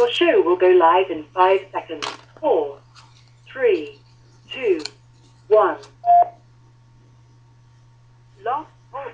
Your show will go live in 5 seconds. 4, 3, 2, 1. Lost voice.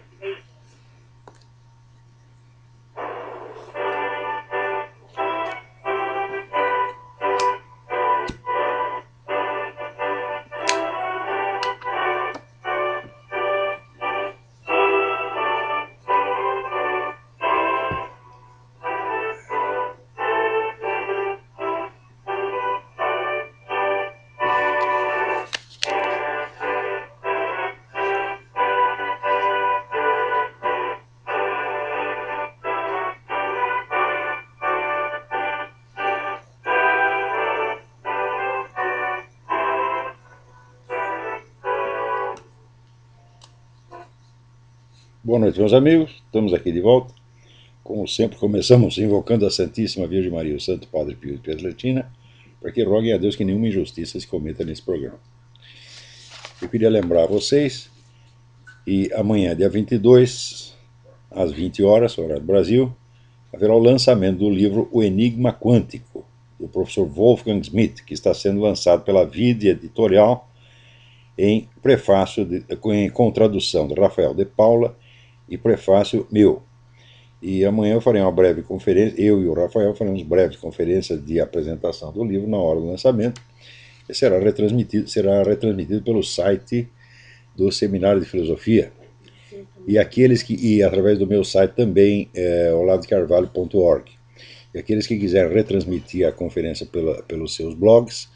Boa noite, meus amigos. Estamos aqui de volta. Como sempre, começamos invocando a Santíssima Virgem Maria, o Santo Padre Pio de Pietrelcina, para que roguem a Deus que nenhuma injustiça se cometa nesse programa. Eu queria lembrar a vocês que amanhã, dia 22, às 20 horas, horário do Brasil, haverá o lançamento do livro O Enigma Quântico, do professor Wolfgang Schmidt, que está sendo lançado pela Vide Editorial em prefácio, com tradução de Rafael de Paula e prefácio meu. E amanhã eu farei uma breve conferência, eu e o Rafael faremos breves conferências de apresentação do livro na hora do lançamento, e será retransmitido pelo site do Seminário de Filosofia, e através do meu site também, oladodecarvalho.org. E aqueles que quiserem retransmitir a conferência pelos seus blogs,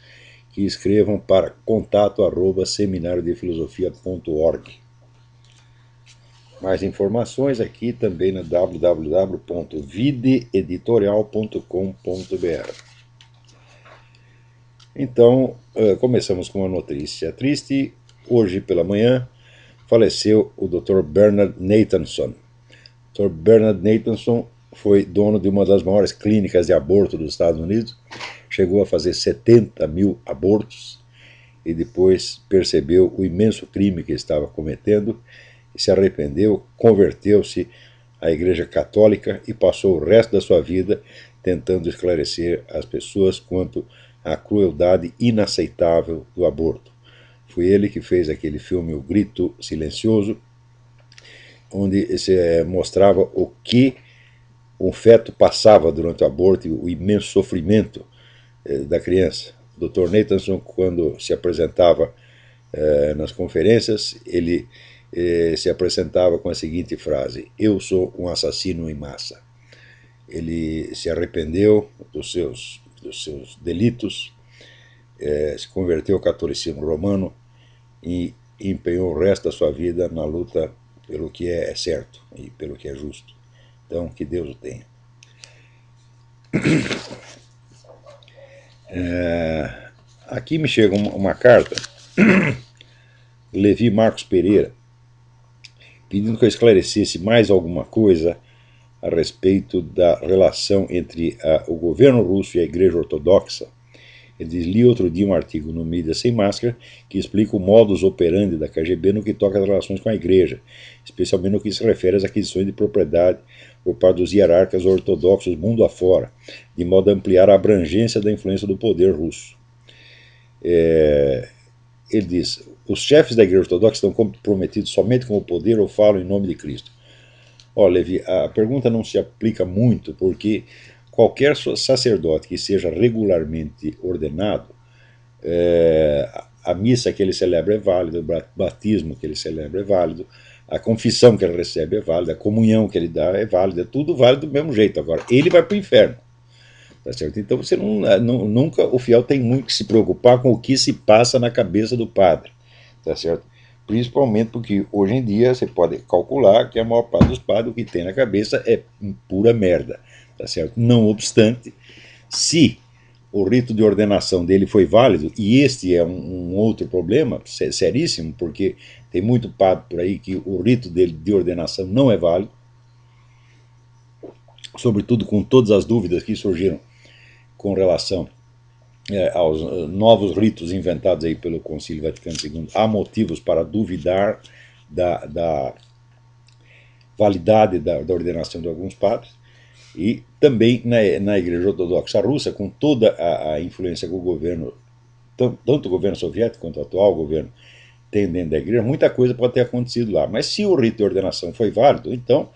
que escrevam para contato@seminariodefilosofia.org. Mais informações aqui também no www.videeditorial.com.br. Então, começamos com uma notícia triste. Hoje pela manhã faleceu o Dr. Bernard Nathanson. O Dr. Bernard Nathanson foi dono de uma das maiores clínicas de aborto dos Estados Unidos. Chegou a fazer 70 mil abortos e depois percebeu o imenso crime que estava cometendo e se arrependeu, converteu-se à Igreja Católica e passou o resto da sua vida tentando esclarecer as pessoas quanto à crueldade inaceitável do aborto. Foi ele que fez aquele filme O Grito Silencioso, onde se mostrava o que o feto passava durante o aborto e o imenso sofrimento da criança. O Dr. Nathanson, quando se apresentava nas conferências, ele se apresentava com a seguinte frase: eu sou um assassino em massa. Ele se arrependeu dos seus delitos, se converteu ao catolicismo romano e empenhou o resto da sua vida na luta pelo que é certo e pelo que é justo. Então, que Deus o tenha. Aqui me chega uma carta, Levi Marcos Pereira, pedindo que eu esclarecesse mais alguma coisa a respeito da relação entre o governo russo e a Igreja Ortodoxa. Ele li outro dia um artigo no Mídia Sem Máscara que explica o modus operandi da KGB no que toca às relações com a Igreja, especialmente no que se refere às aquisições de propriedade por parte dos hierarcas ortodoxos mundo afora, de modo a ampliar a abrangência da influência do poder russo. Ele diz: os chefes da Igreja Ortodoxa estão comprometidos somente com o poder ou falam em nome de Cristo? Olha, Levi, a pergunta não se aplica muito, porque qualquer sacerdote que seja regularmente ordenado, a missa que ele celebra é válida, o batismo que ele celebra é válido, a confissão que ele recebe é válida, a comunhão que ele dá é válida, é tudo válido do mesmo jeito. Agora, ele vai para o inferno. Tá certo? Então você nunca, o fiel tem muito que se preocupar com o que se passa na cabeça do padre. Tá certo? Principalmente porque hoje em dia você pode calcular que a maior parte dos padres o que tem na cabeça é pura merda. Tá certo? Não obstante, se o rito de ordenação dele foi válido, e este é um outro problema seríssimo, porque tem muito padre por aí que o rito dele de ordenação não é válido, sobretudo com todas as dúvidas que surgiram com relação aos novos ritos inventados aí pelo Concílio Vaticano II. Há motivos para duvidar da validade da ordenação de alguns padres. E também na Igreja Ortodoxa Russa, com toda a influência que o governo, tanto o governo soviético quanto o atual governo, tem dentro da igreja, muita coisa pode ter acontecido lá. Mas se o rito de ordenação foi válido, então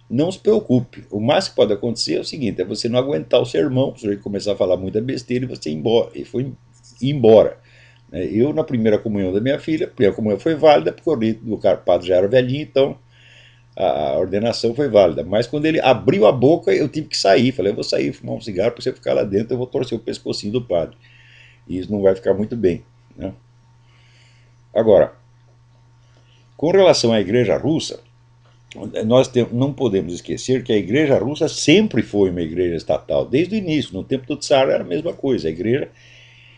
não se preocupe. O máximo que pode acontecer é o seguinte: é você não aguentar o sermão, o sujeito começar a falar muita besteira e você ir embora. E foi embora. Eu, na primeira comunhão da minha filha, a primeira comunhão foi válida, porque o rito do padre já era velhinho, então a ordenação foi válida. Mas quando ele abriu a boca, eu tive que sair. Falei, eu vou sair, fumar um cigarro, para você ficar lá dentro, eu vou torcer o pescocinho do padre. E isso não vai ficar muito bem, né? Agora, com relação à igreja russa, nós não podemos esquecer que a igreja russa sempre foi uma igreja estatal, desde o início. No tempo do Tsar era a mesma coisa. A igreja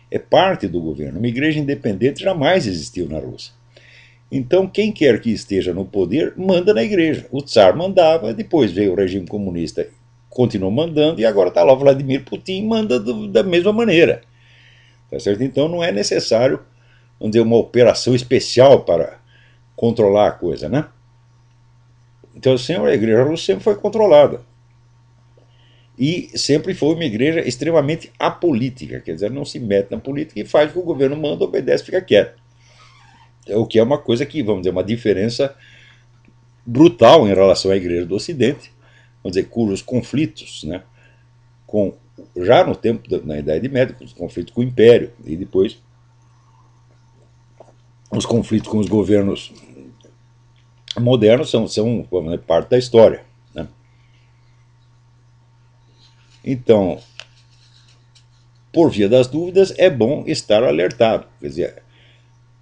é parte do governo. Uma igreja independente jamais existiu na Rússia. Então, quem quer que esteja no poder, manda na igreja. O Tsar mandava, depois veio o regime comunista, continuou mandando, e agora está lá o Vladimir Putin, manda da mesma maneira. Tá certo? Então, não é necessário, vamos dizer, uma operação especial para controlar a coisa, né? Então, sempre, a igreja russa sempre foi controlada. E sempre foi uma igreja extremamente apolítica, quer dizer, não se mete na política e faz o que o governo manda, obedece, fica quieto. O que é uma coisa que, vamos dizer, uma diferença brutal em relação à igreja do Ocidente, vamos dizer, cujos conflitos, né, já no tempo, na Idade Média, os conflitos com o Império, e depois os conflitos com os governos modernos são vamos dizer, parte da história, né? Então, por via das dúvidas, é bom estar alertado. Quer dizer,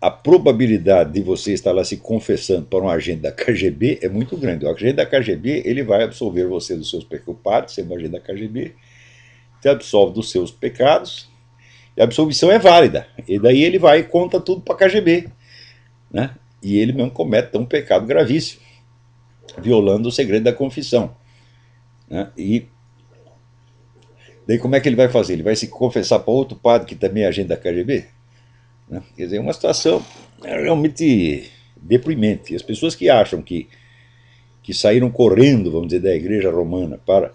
a probabilidade de você estar lá se confessando para um agente da KGB é muito grande. O agente da KGB ele vai absolver você dos seus pecados, sendo agente da KGB, te absolve dos seus pecados, e a absolvição é válida. E daí ele vai e conta tudo para a KGB, né? E ele mesmo comete um pecado gravíssimo, violando o segredo da confissão, né? E daí como é que ele vai fazer? Ele vai se confessar para outro padre que também é agente da KGB? Né? Quer dizer, é uma situação realmente deprimente. As pessoas que acham que saíram correndo, vamos dizer, da igreja romana para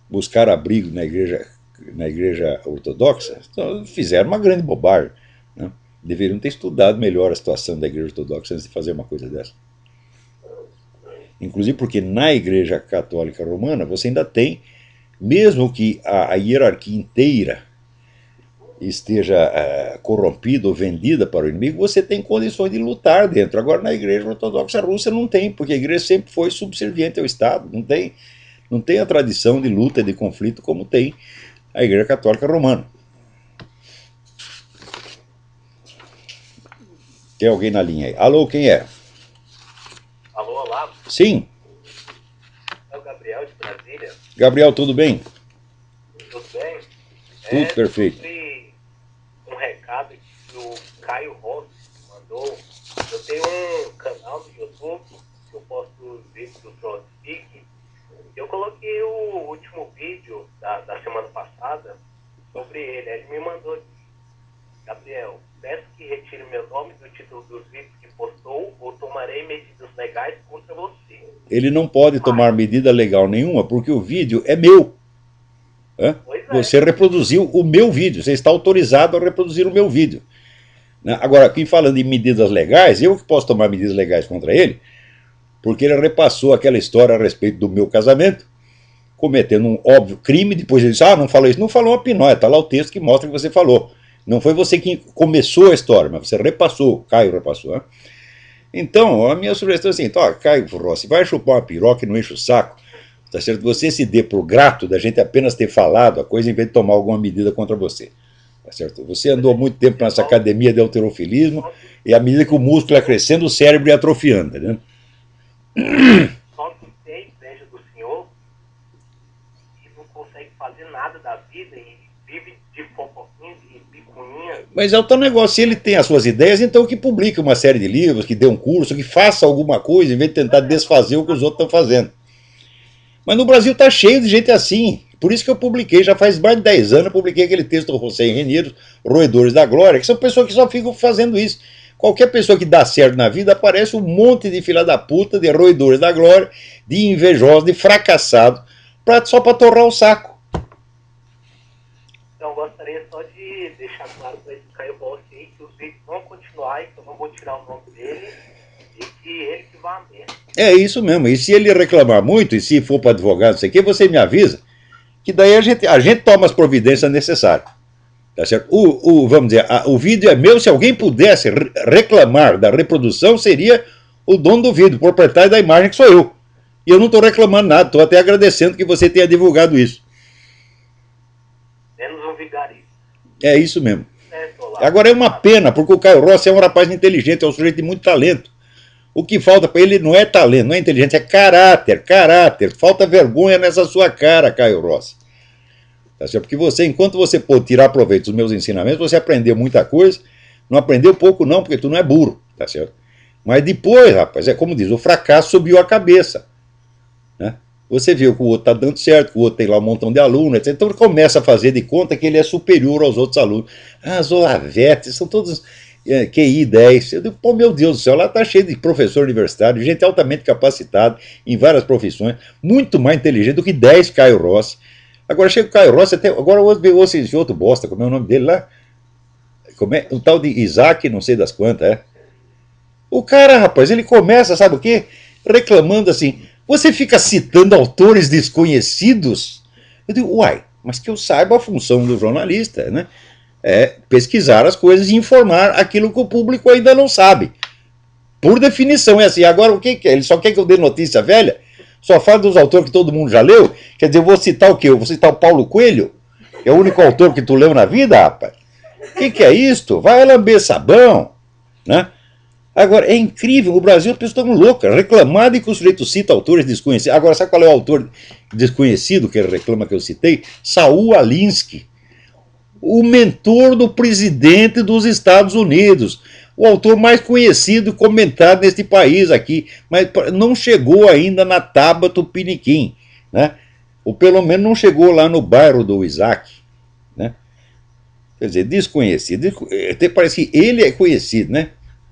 buscar abrigo na igreja ortodoxa, então, fizeram uma grande bobagem, né? Deveriam ter estudado melhor a situação da igreja ortodoxa antes de fazer uma coisa dessa. Inclusive porque na igreja católica romana você ainda tem, mesmo que a hierarquia inteira esteja corrompida ou vendida para o inimigo, você tem condições de lutar dentro. Agora na igreja ortodoxa russa não tem, porque a igreja sempre foi subserviente ao Estado, não tem a tradição de luta e de conflito como tem a igreja católica romana. Tem alguém na linha aí? Alô, quem é? Alô, olá. Sim. É o Gabriel de Brasília. Gabriel, tudo bem? Tudo bem? Tudo perfeito. Sobre um recado que o Caio Rossi mandou. Eu tenho um canal no YouTube que eu posto os vídeos do CrossFit. Eu coloquei o último vídeo da semana passada sobre ele. Ele me mandou aqui: Gabriel, peço que retire meu nome do título dos vídeos que postou ou tomarei medidas legais contra você. Ele não pode tomar medida legal nenhuma porque o vídeo é meu. Você reproduziu o meu vídeo, você está autorizado a reproduzir o meu vídeo. Agora, aqui falando em medidas legais, eu que posso tomar medidas legais contra ele, porque ele repassou aquela história a respeito do meu casamento, cometendo um óbvio crime, depois ele disse, não falou isso, não falou uma pinóia, está lá o texto que mostra que você falou. Não foi você que começou a história, mas você repassou, Caio repassou. Né? Então, a minha sugestão é assim, Caio Rossi, vai chupar uma piroca e não enche o saco. Tá certo? Você se dê por grato da gente apenas ter falado a coisa em vez de tomar alguma medida contra você. Tá certo? Você andou muito tempo nessa academia de halterofilismo e à medida que o músculo ia crescendo, o cérebro ia atrofiando. Né? Só que tem inveja do senhor e não consegue fazer nada da vida e vive de fofoquinha, de picuinha. Mas é o tal negócio, se ele tem as suas ideias, então que publique uma série de livros, que dê um curso, que faça alguma coisa em vez de tentar desfazer o que os outros estão fazendo. Mas no Brasil está cheio de gente assim. Por isso que eu publiquei, já faz mais de 10 anos, eu publiquei aquele texto do José Reniero, Roedores da Glória, que são pessoas que só ficam fazendo isso. Qualquer pessoa que dá certo na vida, aparece um monte de filha da puta, de roedores da glória, de invejosos, de fracassado, só para torrar o saco. Então, eu gostaria só de deixar claro para esse Caio Rossi aí que os vídeos vão continuar e que eu não vou tirar o nome dele e que ele que vai mesmo. É isso mesmo. E se ele reclamar muito, e se for para advogado, não sei o que, você me avisa, que daí a gente toma as providências necessárias. Tá certo? Vamos dizer, o vídeo é meu, se alguém pudesse reclamar da reprodução, seria o dono do vídeo, o proprietário da imagem, que sou eu. E eu não estou reclamando nada, estou até agradecendo que você tenha divulgado isso. Menos um vigarista. É isso mesmo. Olavo. Agora é uma pena, porque o Caio Rossi é um rapaz inteligente, é um sujeito de muito talento. O que falta para ele não é talento, não é inteligência, é caráter, caráter. Falta vergonha nessa sua cara, Caio Rossi. Tá certo? Porque você, enquanto você pôde tirar proveito dos meus ensinamentos, você aprendeu muita coisa, não aprendeu pouco não, porque tu não é burro, tá certo? Mas depois, rapaz, é como diz, o fracasso subiu a cabeça. Né? Você viu que o outro está dando certo, que o outro tem lá um montão de alunos, etc. Então ele começa a fazer de conta que ele é superior aos outros alunos. Ah, as Olavetes, são todos QI 10. Eu digo, pô, meu Deus do céu, lá está cheio de professor universitário, gente altamente capacitada em várias profissões, muito mais inteligente do que 10 Caio Rossi. Agora chega o Caio Rossi, até, agora eu ouço esse outro bosta, como é o nome dele lá? Como é? O tal de Isaac, não sei das quantas, é. O cara, rapaz, ele começa, sabe o quê? Reclamando assim, você fica citando autores desconhecidos? Eu digo, uai, mas que eu saiba a função do jornalista, né? É pesquisar as coisas e informar aquilo que o público ainda não sabe. Por definição é assim. Agora o que é? Ele só quer que eu dê notícia velha? Só fala dos autores que todo mundo já leu? Quer dizer, eu vou citar o quê? Eu vou citar o Paulo Coelho? É o único autor que tu leu na vida, rapaz? O que é isto? Vai lamber sabão, né? Agora, é incrível, no Brasil as pessoas estão loucas, reclamar de que o sujeito cita autores desconhecidos. Agora, sabe qual é o autor desconhecido que ele reclama que eu citei? Saul Alinsky, o mentor do presidente dos Estados Unidos, o autor mais conhecido e comentado neste país aqui, mas não chegou ainda na Taba Tupiniquim, né? Ou pelo menos não chegou lá no bairro do Isaac, né? Quer dizer, desconhecido, até parece que ele é conhecido, né?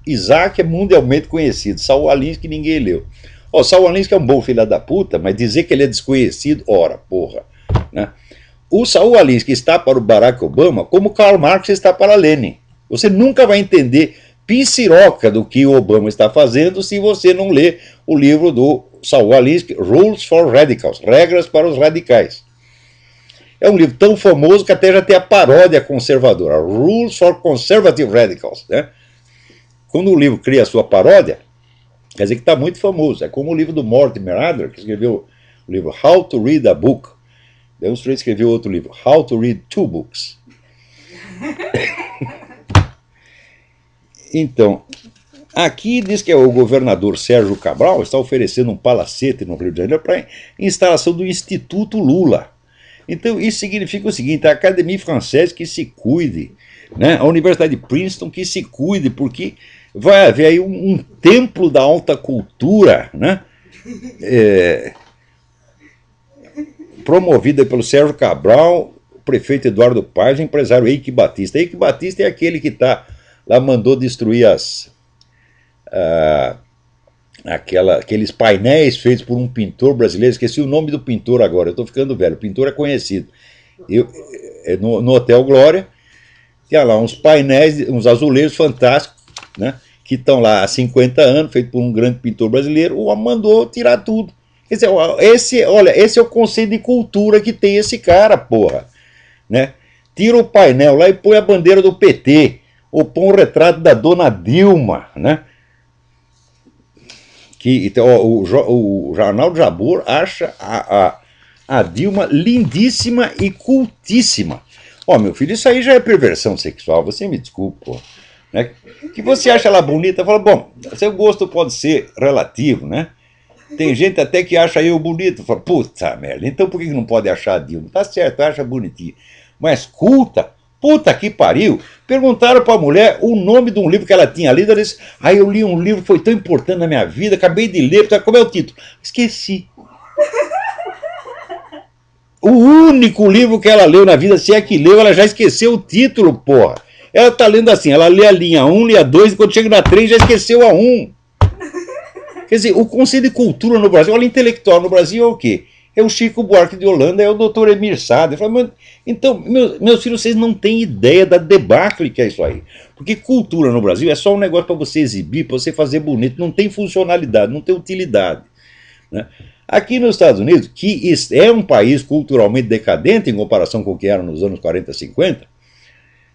Isaac é mundialmente conhecido, Saul Alinsky ninguém leu. Ó, Saul Alinsky é um bom filho da puta, mas dizer que ele é desconhecido, ora, porra, né? O Saul Alinsky está para o Barack Obama como Karl Marx está para Lenin. Você nunca vai entender pinciroca do que o Obama está fazendo se você não ler o livro do Saul Alinsky, Rules for Radicals, Regras para os Radicais. É um livro tão famoso que até já tem a paródia conservadora, Rules for Conservative Radicals, né? Quando o livro cria a sua paródia, quer dizer que está muito famoso. É como o livro do Mortimer Adler, que escreveu o livro How to Read a Book. Daí um sujeito escreveu outro livro, How to Read Two Books. Então, aqui diz que o governador Sérgio Cabral está oferecendo um palacete no Rio de Janeiro para a instalação do Instituto Lula. Então, isso significa o seguinte, a Académie Française que se cuide, né? A Universidade de Princeton que se cuide, porque vai haver aí um templo da alta cultura, né? Promovida pelo Sérgio Cabral, o prefeito Eduardo Paes, o empresário Eike Batista. Eike Batista é aquele que está lá, mandou destruir aqueles painéis feitos por um pintor brasileiro. Esqueci o nome do pintor agora, eu estou ficando velho, o pintor é conhecido. No Hotel Glória, tinha lá uns painéis, uns azulejos fantásticos, né, que estão lá há 50 anos, feito por um grande pintor brasileiro, o mandou tirar tudo. Quer dizer, esse é o conceito de cultura que tem esse cara, porra. Né? Tira o painel lá e põe a bandeira do PT, ou põe o retrato da dona Dilma, né? Que, então, o Jornal Jabor acha a Dilma lindíssima e cultíssima. Ó, meu filho, isso aí já é perversão sexual, você me desculpa, pô. Né? Que você acha ela bonita, fala, bom, seu gosto pode ser relativo, né? Tem gente até que acha eu bonito, fala, puta merda, então por que não pode achar a Dilma? Tá certo, acha bonitinha. Mas culta, puta que pariu. Perguntaram para a mulher o nome de um livro que ela tinha lido, ela disse, eu li um livro que foi tão importante na minha vida, acabei de ler, como é o título? Esqueci. O único livro que ela leu na vida, se é que leu, ela já esqueceu o título, porra. Ela está lendo assim, ela lê a linha 1, lê a 2, e quando chega na 3 já esqueceu a 1. Quer dizer, o conceito de cultura no Brasil, olha, intelectual no Brasil é o quê? é o Chico Buarque de Holanda, é o Dr. Emir Sader. Então, meus filhos, vocês não têm ideia da debacle que é isso aí. Porque cultura no Brasil é só um negócio para você exibir, para você fazer bonito, não tem funcionalidade, não tem utilidade. Né? Aqui nos Estados Unidos, que é um país culturalmente decadente em comparação com o que era nos anos 40, 50,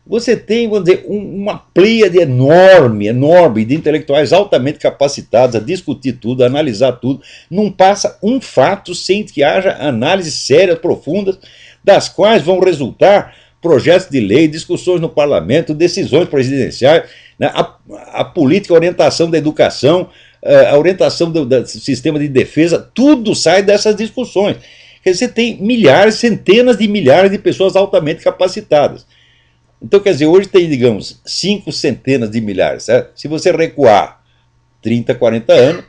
você tem, vamos dizer, uma pleiade enorme de intelectuais altamente capacitados a discutir tudo, a analisar tudo. Não passa um fato sem que haja análises sérias, profundas, das quais vão resultar projetos de lei, discussões no parlamento, decisões presidenciais, né, a política, a orientação da educação, a orientação do sistema de defesa, tudo sai dessas discussões. Quer dizer, você tem milhares, centenas de milhares de pessoas altamente capacitadas. Então, quer dizer, hoje tem, digamos, 5 centenas de milhares. Certo? Se você recuar 30, 40 anos,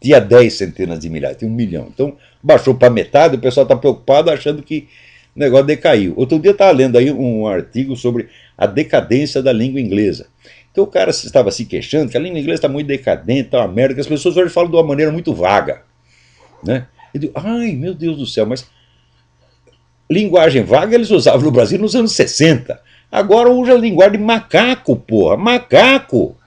tinha 10 centenas de milhares, tem 1 milhão. Então, baixou para metade, o pessoal está preocupado achando que o negócio decaiu. Outro dia eu estava lendo aí um artigo sobre a decadência da língua inglesa. Então o cara estava se queixando que a língua inglesa está muito decadente, está uma merda, que as pessoas hoje falam de uma maneira muito vaga. Né? Eu digo, ai, meu Deus do céu, mas linguagem vaga eles usavam no Brasil nos anos 60. Agora usa a linguagem de macaco, porra, macaco.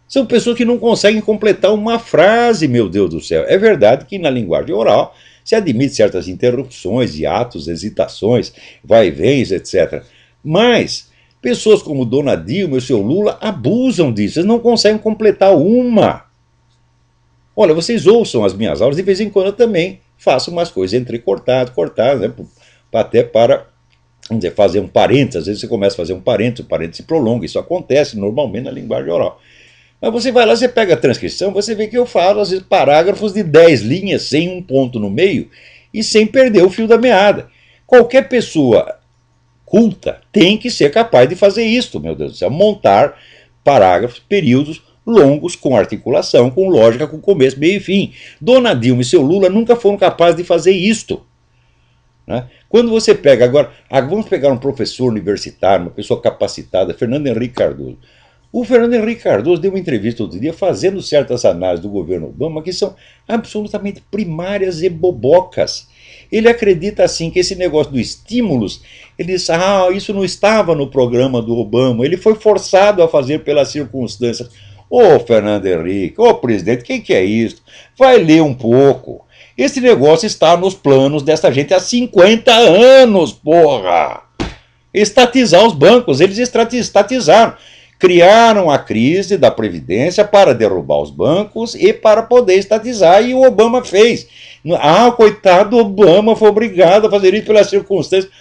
São pessoas que não conseguem completar uma frase, meu Deus do céu. É verdade que na linguagem oral se admite certas interrupções, hiatos, hesitações, vai-vens, etc. Mas pessoas como Dona Dilma e o seu Lula abusam disso, eles não conseguem completar uma. Olha, vocês ouçam as minhas aulas, de vez em quando eu também faço umas coisas entrecortadas, né, até para, vamos dizer, fazer um parênteses. Às vezes você começa a fazer um parênteses se prolonga, isso acontece normalmente na linguagem oral. Mas você vai lá, você pega a transcrição, você vê que eu falo, às vezes, parágrafos de 10 linhas, sem um ponto no meio, e sem perder o fio da meada. Qualquer pessoa culta tem que ser capaz de fazer isto, meu Deus do céu, montar parágrafos, períodos longos, com articulação, com lógica, com começo, meio e fim. Dona Dilma e seu Lula nunca foram capazes de fazer isto. Né? Quando você pega agora, vamos pegar um professor universitário, uma pessoa capacitada, Fernando Henrique Cardoso. O Fernando Henrique Cardoso deu uma entrevista outro dia fazendo certas análises do governo Obama que são absolutamente primárias e bobocas. Ele acredita assim que esse negócio dos estímulos, ele diz, isso não estava no programa do Obama, ele foi forçado a fazer pelas circunstâncias. Ô Fernando Henrique, ô presidente, o que é isso? Vai ler um pouco. Esse negócio está nos planos dessa gente há 50 anos, porra! Estatizar os bancos, eles estatizaram. Criaram a crise da Previdência para derrubar os bancos e para poder estatizar, e o Obama fez. Coitado do Obama, foi obrigado a fazer isso pelas circunstâncias.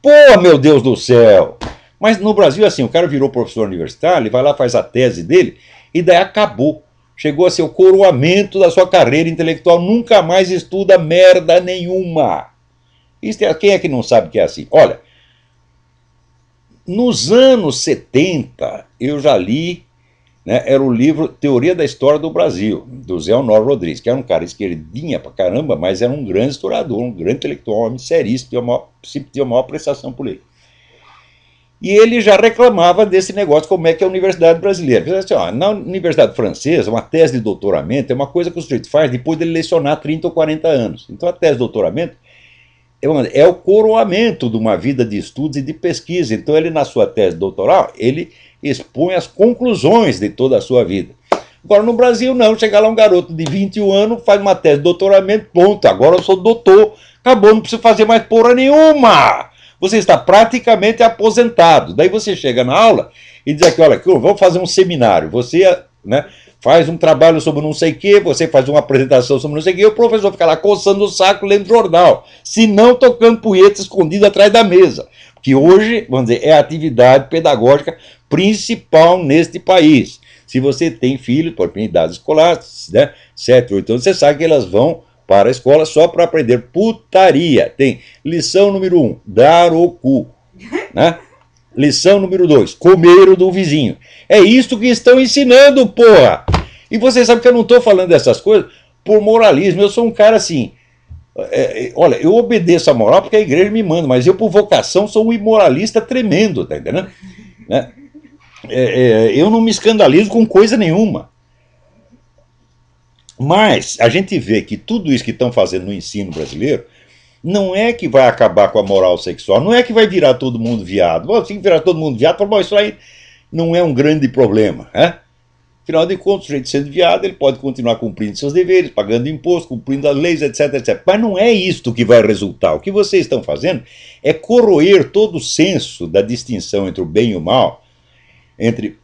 Pô, meu Deus do céu! Mas no Brasil, assim, o cara virou professor universitário, ele vai lá, faz a tese dele, e daí acabou. Chegou a ser o coroamento da sua carreira intelectual, nunca mais estuda merda nenhuma. Quem é que não sabe que é assim? Olha, nos anos 70, eu já li, né, era o livro Teoria da História do Brasil, do Zé Honório Rodrigues, que era um cara esquerdinha pra caramba, mas era um grande historiador, um grande intelectual, um homem seríssimo, tinha uma maior prestação por ele. E ele já reclamava desse negócio, como é que é a universidade brasileira. Assim, na universidade francesa, uma tese de doutoramento é uma coisa que o sujeito faz depois de ele lecionar 30 ou 40 anos. Então a tese de doutoramento é o coroamento de uma vida de estudos e de pesquisa. Então ele, na sua tese doutoral, ele expõe as conclusões de toda a sua vida. Agora no Brasil não, chega lá um garoto de 21 anos, faz uma tese de doutoramento, ponto, agora eu sou doutor, acabou, não preciso fazer mais porra nenhuma. Você está praticamente aposentado. Daí você chega na aula e diz aqui, olha, vamos fazer um seminário. Você, né, faz um trabalho sobre não sei o quê, você faz uma apresentação sobre não sei o quê, e o professor fica lá coçando o saco lendo jornal. Se não, tocando punheta escondido atrás da mesa. Que hoje, vamos dizer, é a atividade pedagógica principal neste país. Se você tem filhos, por idade escolar, né, 7, 8 anos, você sabe que elas vão para a escola só para aprender putaria. Tem lição número 1, dar o cu. Né? Lição número 2, comer o do vizinho. É isso que estão ensinando, porra! E vocês sabem que eu não estou falando dessas coisas por moralismo. Eu sou um cara assim... olha, eu obedeço a moral porque a igreja me manda, mas eu, por vocação, sou um imoralista tremendo, tá entendendo? Né? Eu não me escandalizo com coisa nenhuma. Mas a gente vê que tudo isso que estão fazendo no ensino brasileiro não é que vai acabar com a moral sexual, não é que vai virar todo mundo viado. Bom, se virar todo mundo viado, bom, isso aí não é um grande problema, né? Afinal de contas, o sujeito sendo viado, ele pode continuar cumprindo seus deveres, pagando imposto, cumprindo as leis, etc, etc. Mas não é isto que vai resultar. O que vocês estão fazendo é corroer todo o senso da distinção entre o bem e o mal, entre,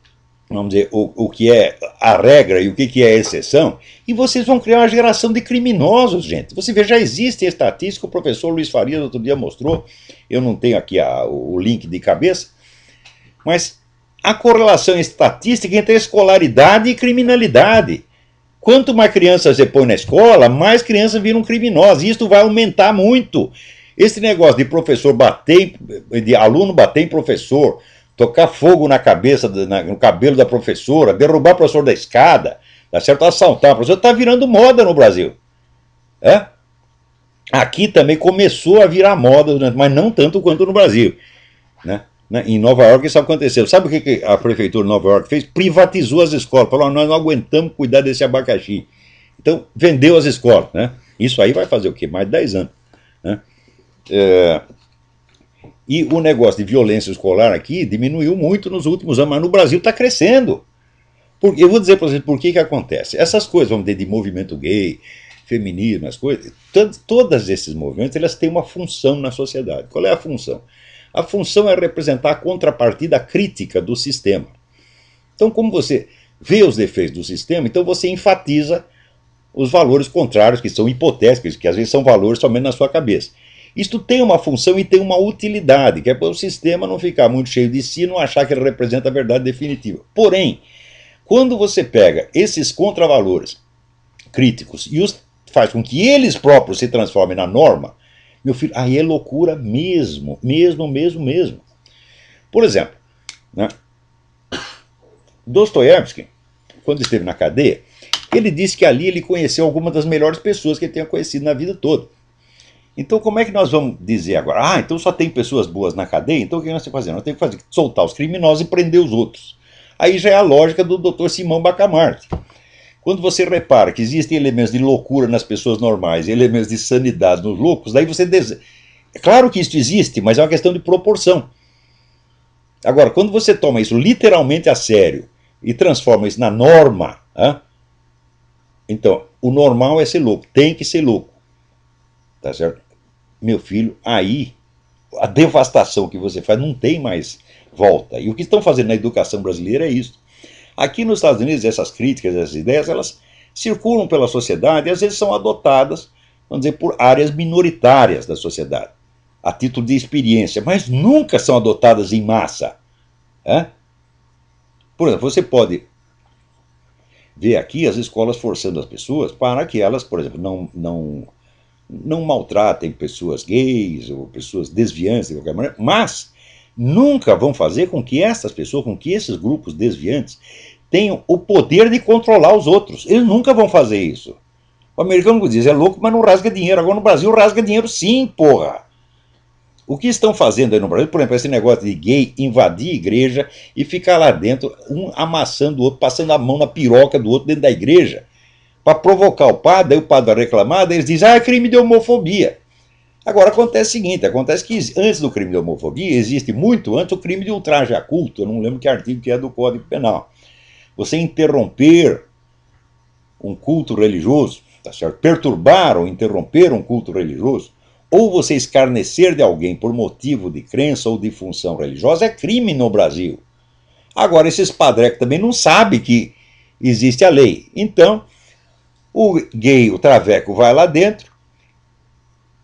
vamos dizer, o que é a regra e o que é a exceção, e vocês vão criar uma geração de criminosos, gente. Você vê, já existe a estatística, o professor Luiz Farias outro dia mostrou, eu não tenho aqui o link de cabeça, mas a correlação estatística entre escolaridade e criminalidade. Quanto mais crianças você põe na escola, mais crianças viram criminosas. E isso vai aumentar muito. Esse negócio de professor bater, de aluno bater em professor, tocar fogo na cabeça, no cabelo da professora, derrubar o professor da escada, tá certo? Assaltar o professor, está virando moda no Brasil. É? Aqui também começou a virar moda, mas não tanto quanto no Brasil, né? Em Nova York isso aconteceu. Sabe o que a prefeitura de Nova York fez? Privatizou as escolas. Falou, nós não aguentamos cuidar desse abacaxi. Então, vendeu as escolas. Né? Isso aí vai fazer o quê? Mais de 10 anos. Né? E o negócio de violência escolar aqui diminuiu muito nos últimos anos, mas no Brasil está crescendo. Eu vou dizer para vocês por que acontece. Essas coisas, vamos dizer, de movimento gay, feminismo, as coisas, todos esses movimentos, elas têm uma função na sociedade. Qual é a função? A função é representar a contrapartida crítica do sistema. Então, como você vê os defeitos do sistema, então você enfatiza os valores contrários, que são hipotéticos, que às vezes são valores somente na sua cabeça. Isto tem uma função e tem uma utilidade, que é para o sistema não ficar muito cheio de si e não achar que ele representa a verdade definitiva. Porém, quando você pega esses contravalores críticos e os faz com que eles próprios se transformem na norma, meu filho, aí é loucura mesmo. Por exemplo, né, Dostoiévski, quando esteve na cadeia, ele disse que ali ele conheceu algumas das melhores pessoas que ele tinha conhecido na vida toda. Então como é que nós vamos dizer agora? Então só tem pessoas boas na cadeia, então o que nós temos que fazer? Nós temos que fazer soltar os criminosos e prender os outros. Aí já é a lógica do Dr. Simão Bacamarte. Quando você repara que existem elementos de loucura nas pessoas normais e elementos de sanidade nos loucos, daí você... É claro que isso existe, mas é uma questão de proporção. Agora, quando você toma isso literalmente a sério e transforma isso na norma, então, o normal é ser louco, tem que ser louco. Tá certo? Meu filho, aí a devastação que você faz não tem mais volta. E o que estão fazendo na educação brasileira é isso. Aqui nos Estados Unidos, essas críticas, essas ideias, elas circulam pela sociedade e às vezes são adotadas, vamos dizer, por áreas minoritárias da sociedade, a título de experiência, mas nunca são adotadas em massa. Por exemplo, você pode ver aqui as escolas forçando as pessoas para que elas, por exemplo, não maltratem pessoas gays ou pessoas desviantes de qualquer maneira, mas nunca vão fazer com que essas pessoas, com que esses grupos desviantes tenham o poder de controlar os outros. Eles nunca vão fazer isso. O americano diz, é louco, mas não rasga dinheiro. Agora no Brasil rasga dinheiro sim, porra. O que estão fazendo aí no Brasil, por exemplo, esse negócio de gay invadir a igreja e ficar lá dentro, um amassando o outro, passando a mão na piroca do outro dentro da igreja, para provocar o padre, aí o padre vai reclamar, daí eles dizem, é crime de homofobia. Agora acontece o seguinte, acontece que antes do crime de homofobia, existe muito antes o crime de ultraje a culto, eu não lembro que artigo que é do Código Penal. Você interromper um culto religioso, tá certo? Perturbar ou interromper um culto religioso, ou você escarnecer de alguém por motivo de crença ou de função religiosa, é crime no Brasil. Agora, esses padrecos também não sabem que existe a lei. Então, o gay, o traveco, vai lá dentro,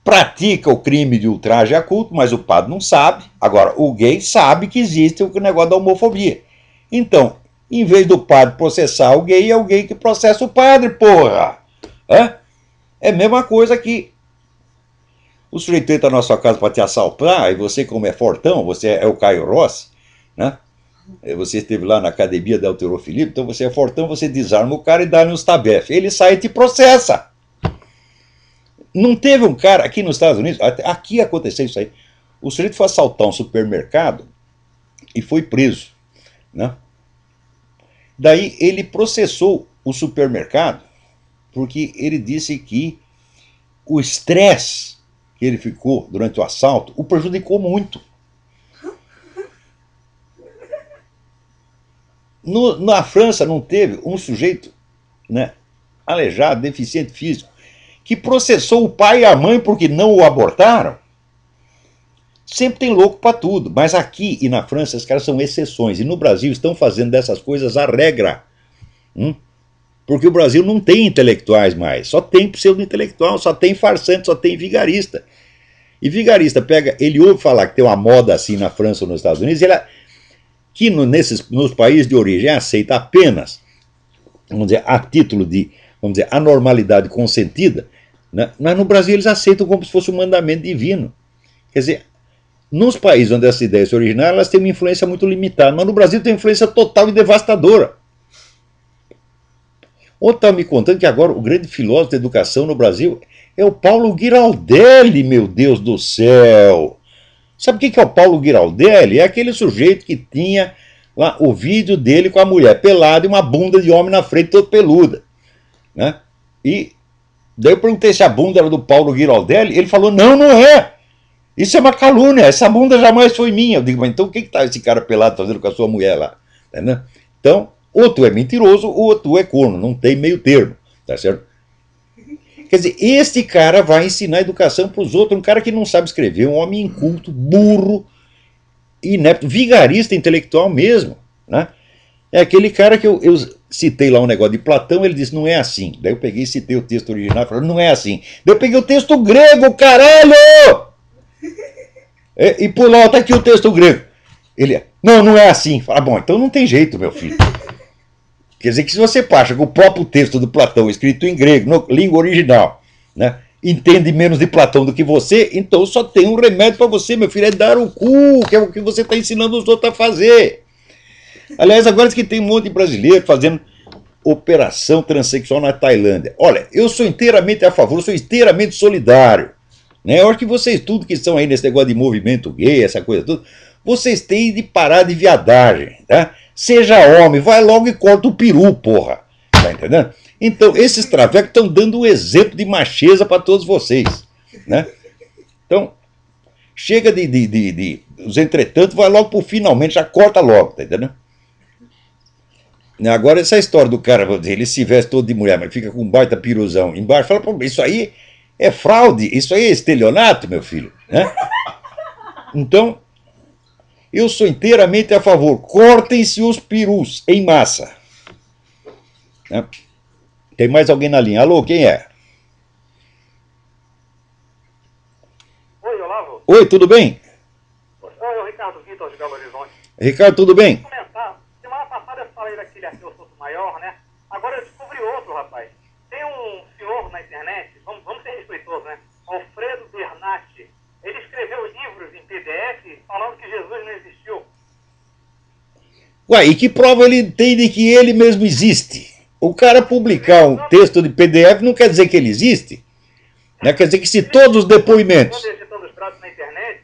pratica o crime de ultraje a culto, mas o padre não sabe. Agora, o gay sabe que existe o negócio da homofobia. Então, em vez do padre processar o gay, é o gay que processa o padre, porra! É a mesma coisa que o sujeito entra na sua casa para te assaltar, e você, como é fortão, você é o Caio Rossi, né? Você esteve lá na academia da Alterofilipe, então você é fortão, você desarma o cara e dá-lhe uns tabefes. Ele sai e te processa. Não teve um cara aqui nos Estados Unidos, aqui aconteceu isso aí. O sujeito foi assaltar um supermercado e foi preso, né? Daí ele processou o supermercado, porque ele disse que o estresse que ele ficou durante o assalto o prejudicou muito. Na França não teve um sujeito, né, aleijado, deficiente físico, que processou o pai e a mãe porque não o abortaram? Sempre tem louco para tudo, mas aqui e na França os caras são exceções, e no Brasil estão fazendo dessas coisas a regra. Porque o Brasil não tem intelectuais mais, só tem pseudo-intelectual, só tem farsante, só tem vigarista. E vigarista pega, ele ouve falar que tem uma moda assim na França ou nos Estados Unidos, que nos países de origem aceita apenas, vamos dizer, a título de, vamos dizer, anormalidade consentida, né? Mas no Brasil eles aceitam como se fosse um mandamento divino. Quer dizer, nos países onde essa ideia se originaram, elas têm uma influência muito limitada, mas no Brasil tem uma influência total e devastadora. Outro estava me contando que agora o grande filósofo da educação no Brasil é o Paulo Giraldelli, meu Deus do céu! Sabe o que é o Paulo Giraldelli? É aquele sujeito que tinha lá o vídeo dele com a mulher pelada e uma bunda de homem na frente toda peluda, né? E daí eu perguntei se a bunda era do Paulo Giraldelli, ele falou, não, não é! Isso é uma calúnia, essa bunda jamais foi minha. Eu digo, mas então o que está esse cara pelado fazendo com a sua mulher lá? Entendeu? Então, ou tu é mentiroso, ou tu é corno, não tem meio termo, tá certo? Quer dizer, este cara vai ensinar educação para os outros, um cara que não sabe escrever, um homem inculto, burro, inepto, vigarista intelectual mesmo, né? É aquele cara que eu citei lá um negócio de Platão, ele disse, não é assim. Daí eu peguei e citei o texto original e falei, não é assim. Daí eu peguei o texto grego, caralho! E por lá, tá aqui o texto grego. Ele, não, não é assim. Fala, bom, então não tem jeito, meu filho. Quer dizer que se você acha que o próprio texto do Platão, escrito em grego, na língua original, né, entende menos de Platão do que você, então só tem um remédio para você, meu filho, é dar o cu, que é o que você está ensinando os outros a fazer. Aliás, agora diz que tem um monte de brasileiro fazendo operação transexual na Tailândia. Olha, eu sou inteiramente a favor, eu sou inteiramente solidário. Né? Eu acho que vocês, tudo que estão aí nesse negócio de movimento gay, essa coisa toda, vocês têm de parar de viadagem. Tá? Seja homem, vai logo e corta o peru, porra. Tá entendendo? Então, esses travecos estão dando um exemplo de macheza para todos vocês. Né? Então, chega os entretanto, vai logo pro finalmente, já corta logo, tá entendendo? Agora, essa história do cara, vamos dizer, ele se veste todo de mulher, mas fica com um baita piruzão embaixo, fala, pô, isso aí é fraude, isso aí é estelionato, meu filho. Né? Então, eu sou inteiramente a favor, cortem-se os perus em massa. Né? Tem mais alguém na linha? Alô, quem é? Oi, Olavo. Oi, tudo bem? Oi, o Ricardo Vitor de Belo Horizonte. Ricardo, tudo bem? Semana passada eu falei daquele Arthur Sotomayor, né? Agora eu descobri outro, rapaz. Tem um senhor na internet, vamos ser respeitosos, né? Alfredo Bernatti. Ele escreveu livros em PDF falando que Jesus não existiu. Ué, e que prova ele tem de que ele mesmo existe? O cara publicar um texto de PDF não quer dizer que ele existe. Né? Quer dizer que se todos os depoimentos... Quando ele citando os pratos na internet,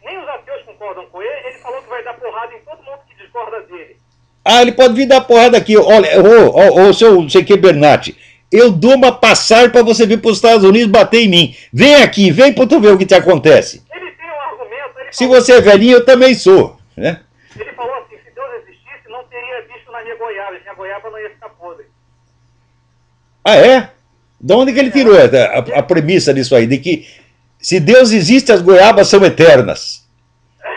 nem os ateus concordam com ele, ele falou que vai dar porrada em todo mundo que discorda dele. Ah, ele pode vir dar porrada aqui. Olha, ô, seu não sei que Bernatti, eu dou uma passagem para você vir para os Estados Unidos bater em mim. Vem aqui, vem para tu ver o que te acontece. Ele tem um argumento... Se você é velhinho, eu também sou. Né? Ele falou assim, se Deus existisse, não teria bicho na minha goiaba não ia ficar podre. Ah, é? De onde que ele tirou a premissa disso aí? De que se Deus existe, as goiabas são eternas.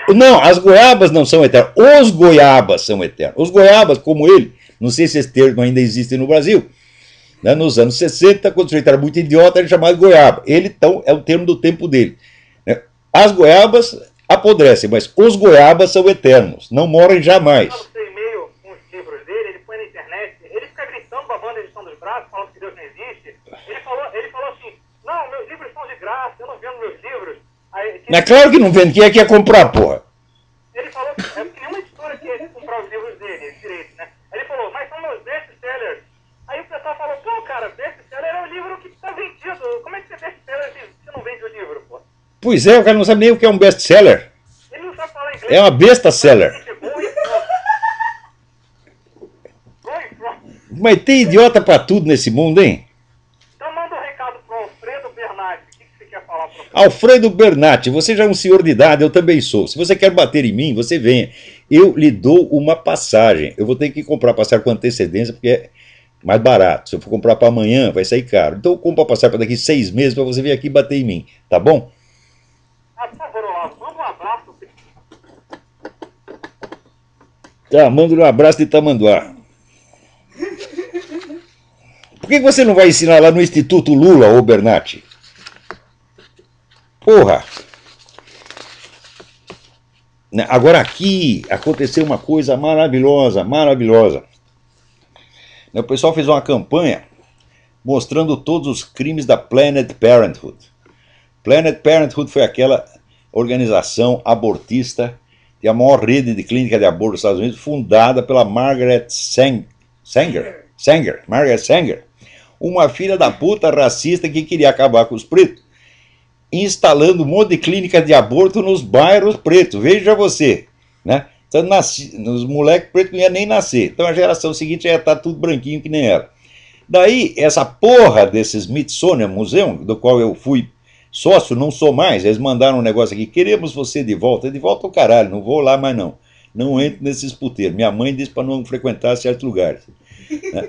Não, as goiabas não são eternas. Os goiabas são eternos. Os goiabas, como ele, não sei se esse termo ainda existe no Brasil, né, nos anos 60, quando o sujeito era muito idiota, ele chamava de goiaba. Ele, então, é o termo do tempo dele. Né? As goiabas apodrecem, mas os goiabas são eternos, não morrem jamais. No seu e-mail, com os livros dele, ele põe na internet, ele fica gritando, babando a edição dos braços, falando que Deus não existe. Ele falou assim, não, meus livros são de graça, eu não vendo meus livros. Aí, é claro que não vende, quem é que ia comprar, porra? Ele falou que é porque nenhuma editora quer comprar os livros dele, direito, né? Aí ele falou, mas são meus best-sellers. Aí o pessoal falou, pô, cara, best-seller é o livro que está vendido. Como é que você é best-seller se você não vende o livro, pô? Pois é, o cara não sabe nem o que é um best-seller. Ele não sabe falar inglês. É uma besta-seller. Mas tem idiota pra tudo nesse mundo, hein? Alfredo Bernatti, você já é um senhor de idade, eu também sou. Se você quer bater em mim, você venha. Eu lhe dou uma passagem. Eu vou ter que comprar passagem com antecedência, porque é mais barato. Se eu for comprar para amanhã, vai sair caro. Então eu compro a passagem para daqui 6 meses para você vir aqui bater em mim, tá bom? Ah, por favor, Olavo, manda um abraço. Tá, manda um abraço de Tamanduá. Por que você não vai ensinar lá no Instituto Lula, ô Bernatti? Porra! Agora aqui aconteceu uma coisa maravilhosa, maravilhosa. O pessoal fez uma campanha mostrando todos os crimes da Planned Parenthood. Planned Parenthood foi aquela organização abortista e a maior rede de clínica de aborto dos Estados Unidos, fundada pela Margaret Sanger, uma filha da puta racista que queria acabar com os pretos, instalando um monte de clínica de aborto nos bairros pretos. Veja você, né? Então, os moleques pretos não iam nem nascer. Então a geração seguinte já ia estar tudo branquinho que nem ela. Daí, essa porra desse Smithsonian Museum, do qual eu fui sócio, não sou mais, eles mandaram um negócio aqui, queremos você de volta. De volta ao caralho, não vou lá mais não. Não entro nesses puteiros. Minha mãe disse para não frequentar certos lugares. Né?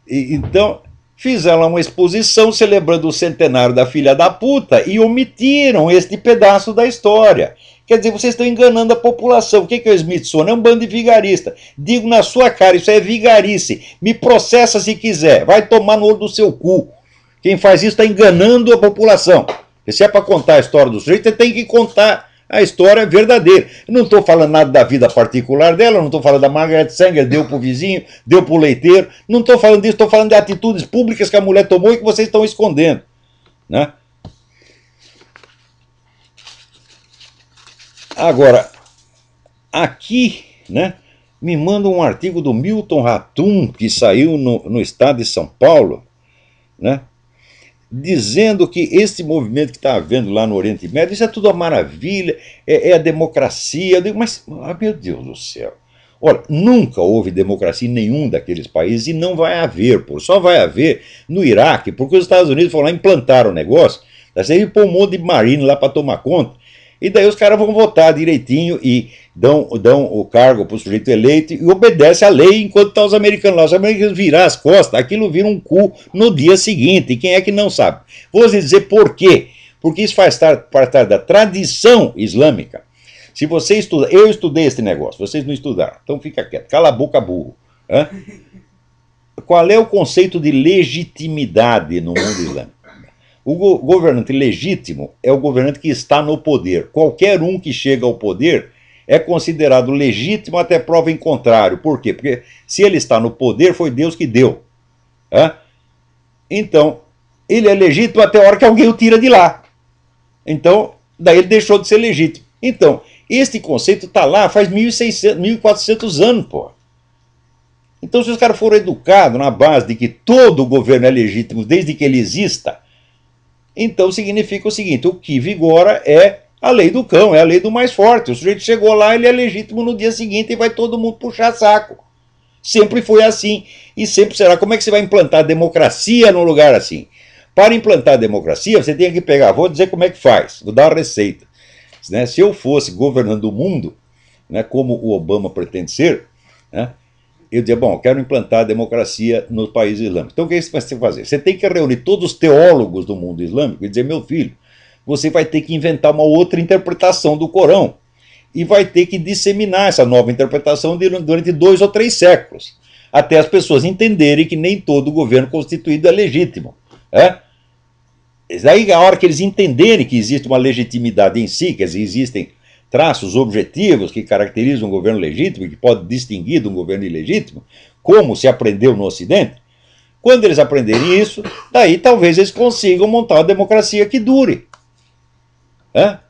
Então, fizeram uma exposição celebrando o centenário da filha da puta e omitiram este pedaço da história. Quer dizer, vocês estão enganando a população. O que é o Smithsonian? É um bando de vigarista. Digo na sua cara, isso é vigarice. Me processa se quiser. Vai tomar no olho do seu cu. Quem faz isso está enganando a população. E se é para contar a história do sujeito, você tem que contar a história verdadeira. Eu não estou falando nada da vida particular dela, não estou falando da Margaret Sanger, deu para o vizinho, deu para o leiteiro. Não estou falando disso, estou falando de atitudes públicas que a mulher tomou e que vocês estão escondendo. Né? Agora, aqui, né, me manda um artigo do Milton Ratum, que saiu no Estado de São Paulo, né, dizendo que esse movimento que está havendo lá no Oriente Médio, isso é tudo uma maravilha, é a democracia. Eu digo, mas, meu Deus do céu, olha, nunca houve democracia em nenhum daqueles países e não vai haver, só vai haver no Iraque, porque os Estados Unidos foram lá e implantaram o negócio, daí pôr um monte de marine lá para tomar conta. E daí os caras vão votar direitinho e dão o cargo para o sujeito eleito e obedece à lei enquanto estão os americanos lá. Os americanos virar as costas, aquilo vira um cu no dia seguinte. E quem é que não sabe? Vou dizer por quê. Porque isso faz parte da tradição islâmica. Se você estuda, eu estudei esse negócio, vocês não estudaram, então fica quieto, cala a boca, burro. Hã? Qual é o conceito de legitimidade no mundo islâmico? O governante legítimo é o governante que está no poder. Qualquer um que chega ao poder é considerado legítimo até prova em contrário. Por quê? Porque se ele está no poder, foi Deus que deu. Então, ele é legítimo até a hora que alguém o tira de lá. Então, daí ele deixou de ser legítimo. Então, este conceito está lá faz 1.600, 1.400 anos, pô. Então, se os caras foram educados na base de que todo governo é legítimo desde que ele exista, então significa o seguinte, o que vigora é a lei do cão, é a lei do mais forte. O sujeito chegou lá, ele é legítimo no dia seguinte e vai todo mundo puxar saco. Sempre foi assim e sempre será. Como é que você vai implantar a democracia num lugar assim? Para implantar a democracia, você tem que pegar, vou dizer como é que faz, vou dar uma receita. Né? Se eu fosse governando o mundo, né, como o Obama pretende ser, né, eu dizia, bom, eu quero implantar a democracia nos países islâmicos. Então o que você vai fazer? Você tem que reunir todos os teólogos do mundo islâmico e dizer, meu filho, você vai ter que inventar uma outra interpretação do Corão e vai ter que disseminar essa nova interpretação durante 2 ou 3 séculos, até as pessoas entenderem que nem todo governo constituído é legítimo. Daí, a hora que eles entenderem que existe uma legitimidade em si, quer dizer, existem traços objetivos que caracterizam um governo legítimo, que pode distinguir de um governo ilegítimo, como se aprendeu no Ocidente, quando eles aprenderem isso, daí talvez eles consigam montar uma democracia que dure.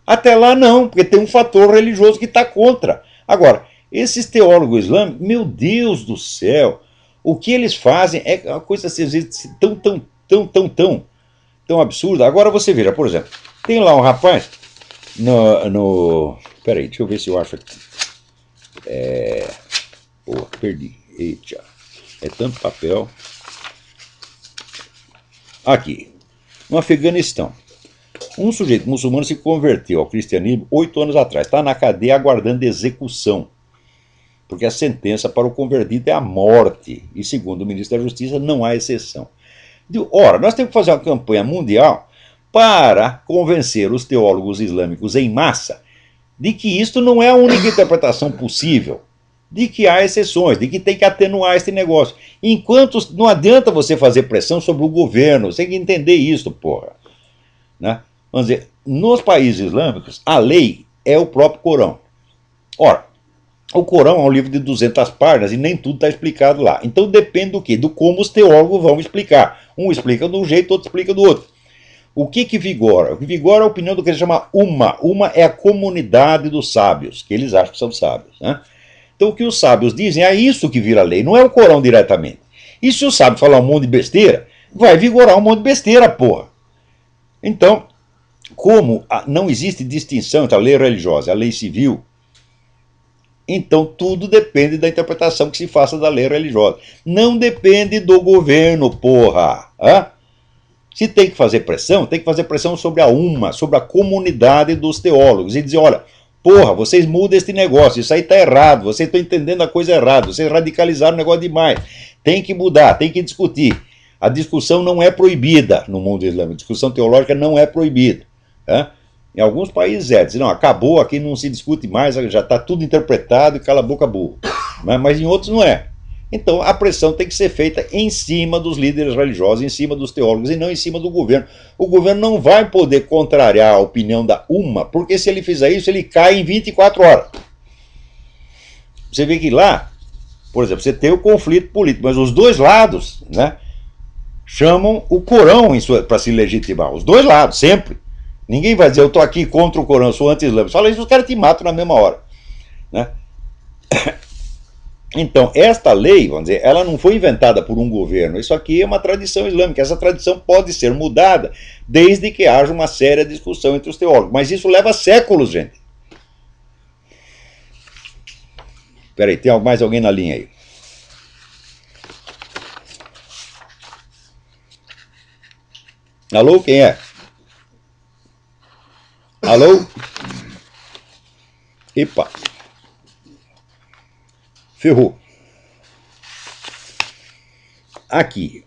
Até lá não, porque tem um fator religioso que está contra. Agora, esses teólogos islâmicos, meu Deus do céu, o que eles fazem é uma coisa assim, tão absurda. Agora você veja, por exemplo, tem lá um rapaz peraí, deixa eu ver se eu acho aqui. Perdi. Eita, é tanto papel. Aqui, no Afeganistão. Um sujeito muçulmano se converteu ao cristianismo 8 anos atrás, está na cadeia aguardando execução, porque a sentença para o convertido é a morte, e segundo o ministro da Justiça não há exceção. Ora, nós temos que fazer uma campanha mundial para convencer os teólogos islâmicos em massa de que isto não é a única interpretação possível, de que há exceções, de que tem que atenuar este negócio. Enquanto não adianta você fazer pressão sobre o governo, você tem que entender isso, porra. Né? Vamos dizer, nos países islâmicos, a lei é o próprio Corão. Ora, o Corão é um livro de 200 páginas e nem tudo está explicado lá. Então depende do quê? Do como os teólogos vão explicar. Um explica de um jeito, outro explica do outro. O que vigora? O que vigora é a opinião do que eles chamam Umma. Umma é a comunidade dos sábios, que eles acham que são sábios. Né? Então o que os sábios dizem é isso que vira lei, não é o Corão diretamente. E se o sábio falar um monte de besteira, vai vigorar um monte de besteira, porra. Então, como não existe distinção entre a lei religiosa e a lei civil, então tudo depende da interpretação que se faça da lei religiosa. Não depende do governo, porra. Hã? Se tem que fazer pressão, tem que fazer pressão sobre a Umma, sobre a comunidade dos teólogos, e dizer, olha, porra, vocês mudam este negócio, isso aí está errado, vocês estão entendendo a coisa errada, vocês radicalizaram o negócio demais, tem que mudar, tem que discutir. A discussão não é proibida no mundo islâmico, a discussão teológica não é proibida. Né? Em alguns países dizem, não, acabou, aqui não se discute mais, já está tudo interpretado e cala a boca burro. Mas em outros não é. Então a pressão tem que ser feita em cima dos líderes religiosos, em cima dos teólogos e não em cima do governo. O governo não vai poder contrariar a opinião da Umma, porque se ele fizer isso, ele cai em 24 horas. Você vê que lá, por exemplo, você tem o conflito político, mas os dois lados, né, chamam o Corão para se legitimar. Os dois lados, sempre. Ninguém vai dizer, eu estou aqui contra o Corão, sou anti-islâmico. Fala isso, os caras te matam na mesma hora. Né? Então, esta lei, vamos dizer, ela não foi inventada por um governo. Isso aqui é uma tradição islâmica. Essa tradição pode ser mudada desde que haja uma séria discussão entre os teólogos. Mas isso leva séculos, gente. Espera aí, tem mais alguém na linha aí? Alô, quem é? Alô? Epa. Ferrou. Aqui,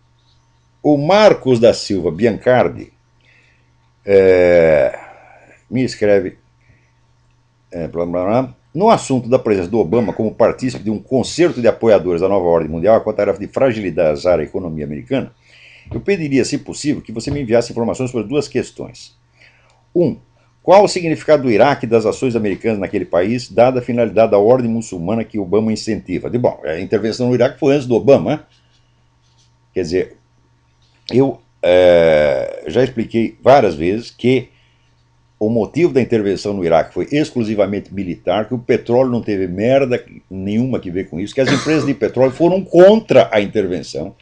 o Marcos da Silva Biancardi me escreve blá, blá, blá, no assunto da presença do Obama como partícipe de um concerto de apoiadores da nova ordem mundial com a tarefa de fragilizar a economia americana, eu pediria, se possível, que você me enviasse informações sobre duas questões. Qual o significado do Iraque e das ações americanas naquele país, dada a finalidade da ordem muçulmana que Obama incentiva? Bom, a intervenção no Iraque foi antes do Obama, né? Quer dizer, eu já expliquei várias vezes que o motivo da intervenção no Iraque foi exclusivamente militar, que o petróleo não teve merda nenhuma que ver com isso, que as empresas de petróleo foram contra a intervenção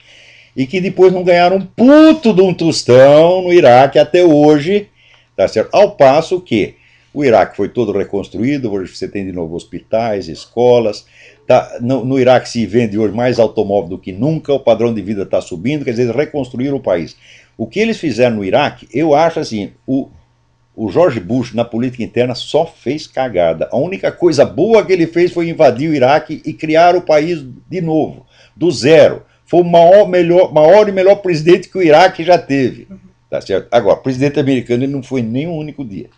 e que depois não ganharam um puto de um tostão no Iraque até hoje. Tá certo? Ao passo que o Iraque foi todo reconstruído, hoje você tem de novo hospitais, escolas, tá, no Iraque se vende hoje mais automóvel do que nunca, o padrão de vida está subindo, quer dizer, eles reconstruíram o país. O que eles fizeram no Iraque, eu acho assim, o George Bush na política interna só fez cagada. A única coisa boa que ele fez foi invadir o Iraque e criar o país de novo, do zero. Foi o maior e melhor presidente que o Iraque já teve. Tá certo? Agora, o presidente americano ele não foi nem um único dia.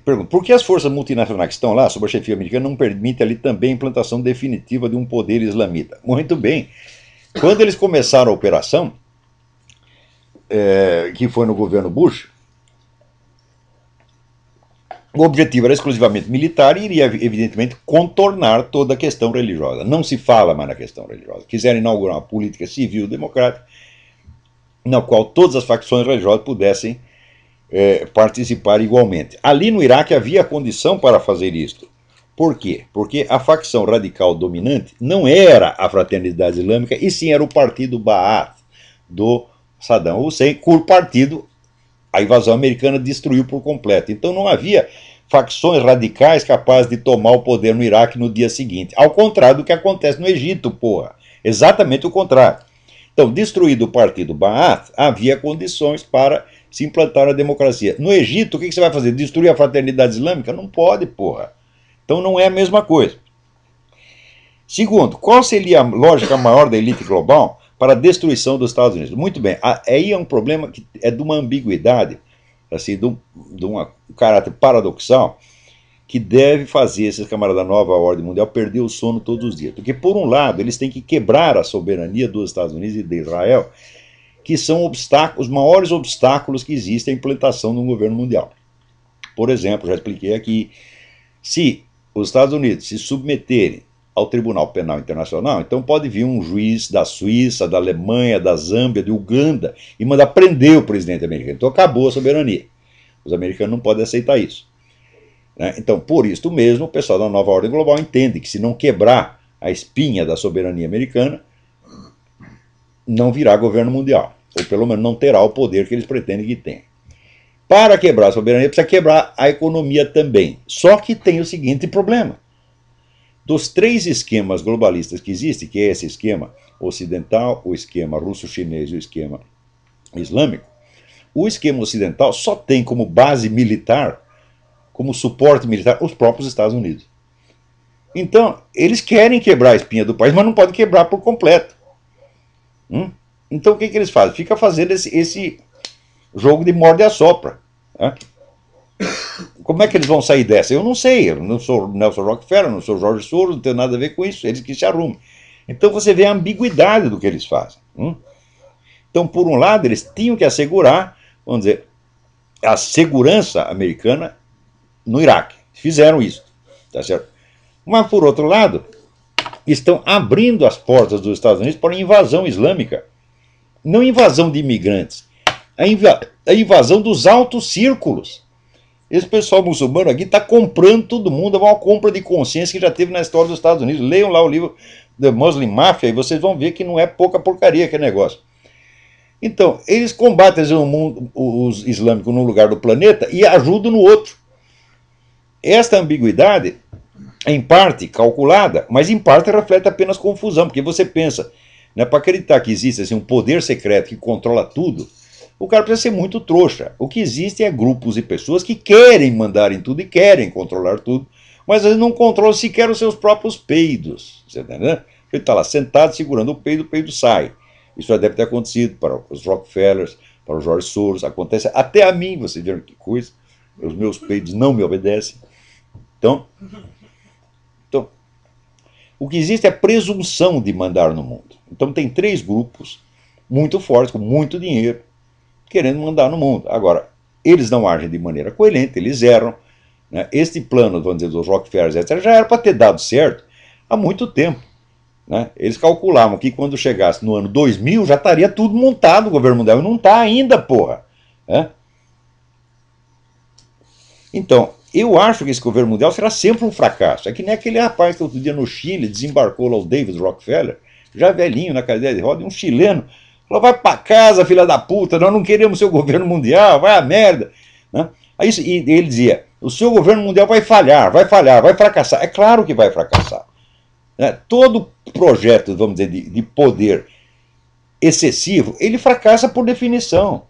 Pergunta, por que as forças multinacionais que estão lá, sob a chefia americana, não permitem ali também a implantação definitiva de um poder islamita? Muito bem. Quando eles começaram a operação, que foi no governo Bush, o objetivo era exclusivamente militar e iria, evidentemente, contornar toda a questão religiosa. Não se fala mais na questão religiosa. Quiseram inaugurar uma política civil democrática na qual todas as facções religiosas pudessem participar igualmente. Ali no Iraque havia condição para fazer isto. Por quê? Porque a facção radical dominante não era a Fraternidade Islâmica, e sim era o partido Ba'ath do Saddam Hussein, cujo partido a invasão americana destruiu por completo. Então não havia facções radicais capazes de tomar o poder no Iraque no dia seguinte. Ao contrário do que acontece no Egito, porra. Exatamente o contrário. Então, destruído o partido Ba'ath, havia condições para se implantar a democracia. No Egito, o que você vai fazer? Destruir a fraternidade islâmica? Não pode, porra. Então não é a mesma coisa. Segundo, qual seria a lógica maior da elite global para a destruição dos Estados Unidos? Muito bem, aí é um problema que é de uma ambiguidade, assim, de um caráter paradoxal, que deve fazer esses camaradas da nova ordem mundial perder o sono todos os dias. Porque, por um lado, eles têm que quebrar a soberania dos Estados Unidos e de Israel, que são os maiores obstáculos que existem à implantação de um governo mundial. Por exemplo, já expliquei aqui, se os Estados Unidos se submeterem ao Tribunal Penal Internacional, então pode vir um juiz da Suíça, da Alemanha, da Zâmbia, de Uganda, e mandar prender o presidente americano. Então acabou a soberania. Os americanos não podem aceitar isso. Então, por isso mesmo, o pessoal da nova ordem global entende que se não quebrar a espinha da soberania americana, não virá governo mundial, ou pelo menos não terá o poder que eles pretendem que tenha. Para quebrar a soberania, precisa quebrar a economia também. Só que tem o seguinte problema. Dos 3 esquemas globalistas que existem, que é esse esquema ocidental, o esquema russo-chinês e o esquema islâmico, o esquema ocidental só tem como base militar, como suporte militar, os próprios Estados Unidos. Então, eles querem quebrar a espinha do país, mas não podem quebrar por completo. Então, o que eles fazem? Fica fazendo esse jogo de morde e assopra. Como é que eles vão sair dessa? Eu não sei. Eu não sou Nelson Rockefeller, não sou Jorge Soros, não tenho nada a ver com isso. Eles que se arrumem. Então, você vê a ambiguidade do que eles fazem. Então, por um lado, eles tinham que assegurar, vamos dizer, a segurança americana no Iraque. Fizeram isso, tá certo? Mas, por outro lado, estão abrindo as portas dos Estados Unidos para a invasão islâmica. Não invasão de imigrantes, a invasão dos altos círculos. Esse pessoal muçulmano aqui está comprando todo mundo, é uma compra de consciência que já teve na história dos Estados Unidos. Leiam lá o livro The Muslim Mafia e vocês vão ver que não é pouca porcaria aquele negócio. Então, eles combatem os islâmicos num lugar do planeta e ajudam no outro. Esta ambiguidade é em parte calculada, mas em parte reflete apenas confusão, porque você pensa, né, para acreditar que existe assim, um poder secreto que controla tudo, o cara precisa ser muito trouxa. O que existe é grupos e pessoas que querem mandar em tudo e querem controlar tudo, mas às vezes não controlam sequer os seus próprios peidos. Você tá entendendo? Ele está lá sentado segurando o peido sai. Isso já deve ter acontecido para os Rockefellers, para o George Soros, acontece até a mim, vocês viram que coisa, os meus peidos não me obedecem. Então, o que existe é a presunção de mandar no mundo. Então tem 3 grupos muito fortes, com muito dinheiro, querendo mandar no mundo. Agora, eles não agem de maneira coerente, eles erram. Né? Este plano, vamos dizer, dos Rockefellers, etc., já era para ter dado certo há muito tempo. Né? Eles calculavam que quando chegasse no ano 2000 já estaria tudo montado o governo mundial, e não está ainda, porra. Né? Então, eu acho que esse governo mundial será sempre um fracasso. É que nem aquele rapaz que outro dia no Chile desembarcou lá o David Rockefeller, já velhinho na cadeira de roda, e um chileno falou: vai pra casa, filha da puta, nós não queremos seu governo mundial, vai a merda. Né? Aí, e ele dizia: o seu governo mundial vai falhar, vai fracassar. É claro que vai fracassar. Né? Todo projeto, vamos dizer, de poder excessivo, ele fracassa por definição.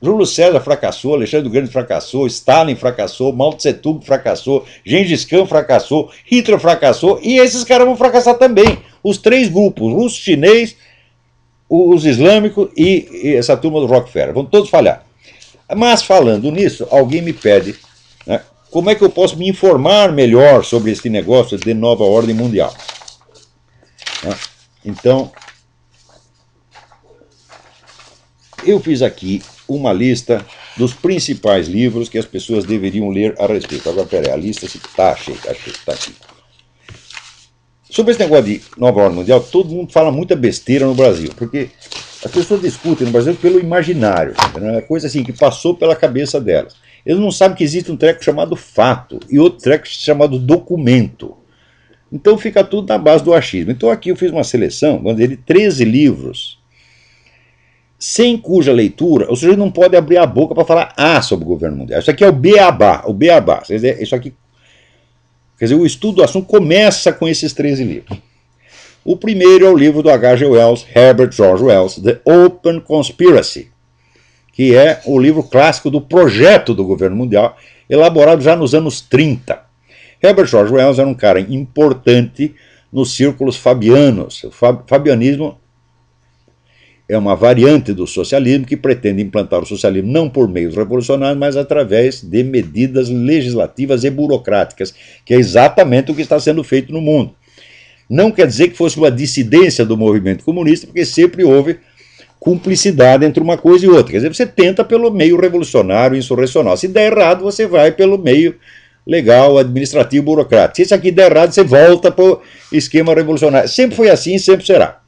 Júlio César fracassou, Alexandre o Grande fracassou, Stalin fracassou, Mao Tse Tung fracassou, Gengis Khan fracassou, Hitler fracassou, e esses caras vão fracassar também. Os 3 grupos, russo, chinês, os islâmicos e essa turma do Rockefeller, vão todos falhar. Mas falando nisso, alguém me pede, né, como é que eu posso me informar melhor sobre este negócio de nova ordem mundial. Né? Então, eu fiz aqui uma lista dos principais livros que as pessoas deveriam ler a respeito. Agora, peraí, a lista está achei, está aqui. Sobre esse negócio de nova ordem mundial, todo mundo fala muita besteira no Brasil, porque as pessoas discutem no Brasil pelo imaginário, né? É coisa assim que passou pela cabeça delas. Eles não sabem que existe um treco chamado fato e outro treco chamado documento. Então fica tudo na base do achismo. Então aqui eu fiz uma seleção, vamos dizer, de 13 livros, sem cuja leitura o sujeito não pode abrir a boca para falar sobre o governo mundial. Isso aqui é o beabá, o beabá. Isso aqui, quer dizer, o estudo do assunto começa com esses 13 livros. O primeiro é o livro do H.G. Wells, Herbert George Wells, The Open Conspiracy, que é o livro clássico do projeto do governo mundial, elaborado já nos anos 30. Herbert George Wells era um cara importante nos círculos fabianos. O fabianismo é uma variante do socialismo que pretende implantar o socialismo não por meios revolucionários, mas através de medidas legislativas e burocráticas, que é exatamente o que está sendo feito no mundo. Não quer dizer que fosse uma dissidência do movimento comunista, porque sempre houve cumplicidade entre uma coisa e outra. Quer dizer, você tenta pelo meio revolucionário, insurrecional. Se der errado, você vai pelo meio legal, administrativo, burocrático. Se isso aqui der errado, você volta para o esquema revolucionário. Sempre foi assim e sempre será.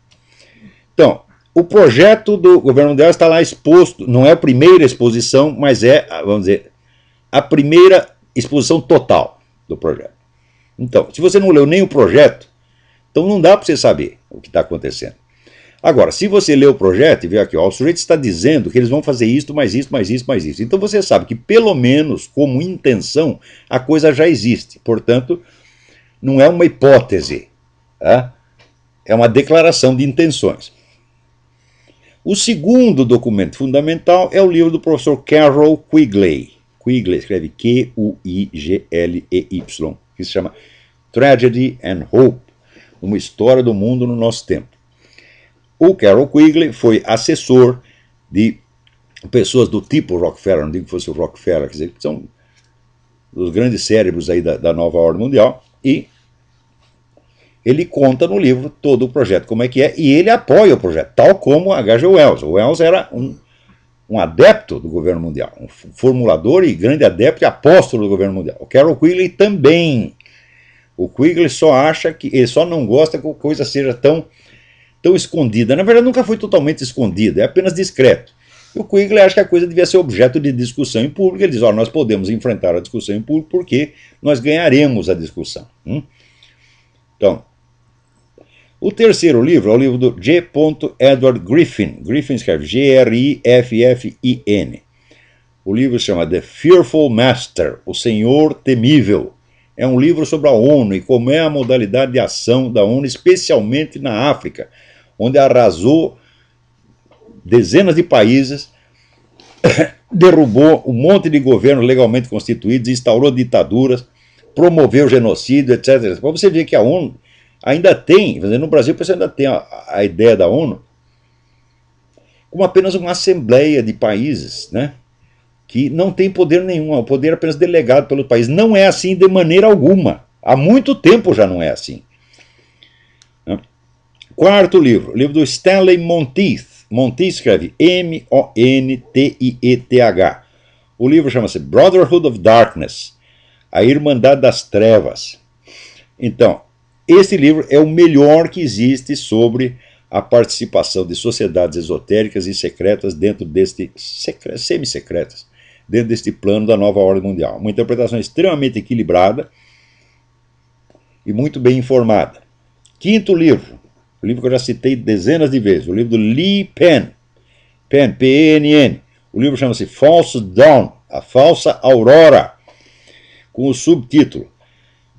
Então, o projeto do governo mundial está lá exposto, não é a primeira exposição, mas é, vamos dizer, a primeira exposição total do projeto. Então, se você não leu nem o projeto, então não dá para você saber o que está acontecendo. Agora, se você lê o projeto e vê aqui, ó, o sujeito está dizendo que eles vão fazer isto, mais isso, mais isso, mais isso. Então você sabe que, pelo menos, como intenção, a coisa já existe. Portanto, não é uma hipótese, tá? É uma declaração de intenções. O segundo documento fundamental é o livro do professor Carroll Quigley. Quigley escreve Q-U-I-G-L-E-Y, que se chama Tragedy and Hope, uma história do mundo no nosso tempo. O Carroll Quigley foi assessor de pessoas do tipo Rockefeller, não digo que fosse o Rockefeller, quer dizer, que são os grandes cérebros aí da nova ordem mundial, e ele conta no livro todo o projeto, como é que é, e ele apoia o projeto, tal como H.G. Wells. O Wells era um adepto do governo mundial, um formulador e grande adepto e apóstolo do governo mundial. O Carroll Quigley também. O Quigley só acha que, ele só não gosta que a coisa seja tão escondida. Na verdade, nunca foi totalmente escondida, é apenas discreto. E o Quigley acha que a coisa devia ser objeto de discussão em público. Ele diz, nós podemos enfrentar a discussão em público porque nós ganharemos a discussão. Então, o terceiro livro é o livro do G. Edward Griffin. Griffin escreve G-R-I-F-F-I-N. O livro se chama The Fearful Master, o Senhor Temível. É um livro sobre a ONU e como é a modalidade de ação da ONU, especialmente na África, onde arrasou dezenas de países, derrubou um monte de governos legalmente constituídos, instaurou ditaduras, promoveu genocídio, etc. Para você ver que a ONU ainda tem, no Brasil você ainda tem a ideia da ONU como apenas uma assembleia de países, né, que não tem poder nenhum, o poder é apenas delegado pelo país. Não é assim de maneira alguma. Há muito tempo já não é assim. Quarto livro, o livro do Stanley Monteith. Monteith escreve M-O-N-T-I-E-T-H. O livro chama-se Brotherhood of Darkness, a Irmandade das Trevas. Então, esse livro é o melhor que existe sobre a participação de sociedades esotéricas e secretas dentro deste, semi-secretas, dentro deste plano da nova ordem mundial. Uma interpretação extremamente equilibrada e muito bem informada. Quinto livro, o livro que eu já citei dezenas de vezes, o livro do Lee Penn, P-E-N-N. O livro chama-se False Dawn, a Falsa Aurora, com o subtítulo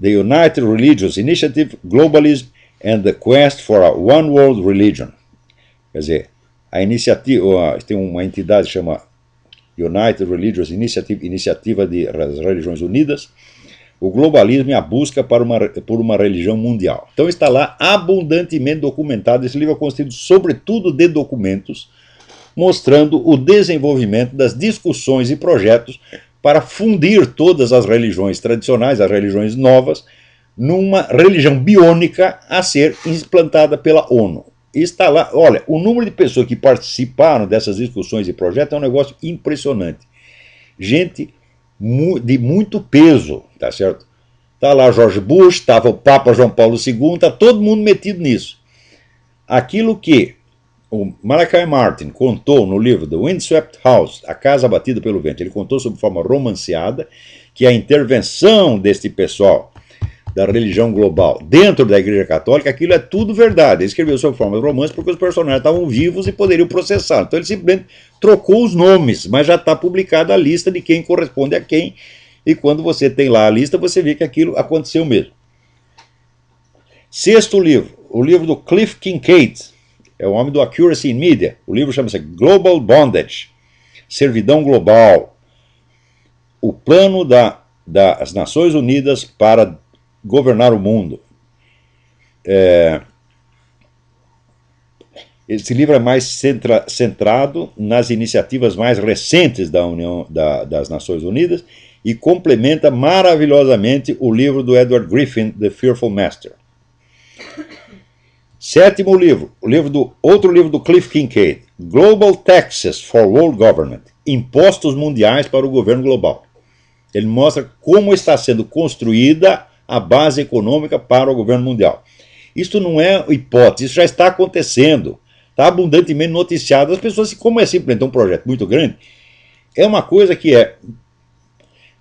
The United Religious Initiative, Globalism and the Quest for a One World Religion. Quer dizer, a iniciativa, tem uma entidade que chama United Religious Initiative, Iniciativa das Religiões Unidas, o globalismo e a busca por uma religião mundial. Então está lá abundantemente documentado. Esse livro é constituído sobretudo de documentos mostrando o desenvolvimento das discussões e projetos para fundir todas as religiões tradicionais, as religiões novas, numa religião biônica a ser implantada pela ONU. E está lá, olha, o número de pessoas que participaram dessas discussões e projetos é um negócio impressionante. Gente de muito peso, tá certo? Está lá George Bush, estava o Papa João Paulo II, está todo mundo metido nisso. Aquilo que o Malachi Martin contou no livro The Windswept House, A Casa Batida pelo Vento, ele contou sob forma romanceada que a intervenção deste pessoal da religião global dentro da Igreja Católica, aquilo é tudo verdade. Ele escreveu sob forma de romance porque os personagens estavam vivos e poderiam processar. Então ele simplesmente trocou os nomes, mas já está publicada a lista de quem corresponde a quem, e quando você tem lá a lista, você vê que aquilo aconteceu mesmo. Sexto livro, o livro do Cliff Kincaid, é o homem do Accuracy in Media. O livro chama-se Global Bondage, Servidão Global, o plano das Nações Unidas para governar o mundo. Esse livro é mais centrado nas iniciativas mais recentes das Nações Unidas e complementa maravilhosamente o livro do Edward Griffin, The Fearful Master. Sétimo livro, outro livro do Cliff Kincaid, Global Taxes for World Government, Impostos Mundiais para o Governo Global. Ele mostra como está sendo construída a base econômica para o governo mundial. Isso não é hipótese, isso já está acontecendo, está abundantemente noticiado. As pessoas, como é simplesmente um projeto muito grande, é uma coisa que é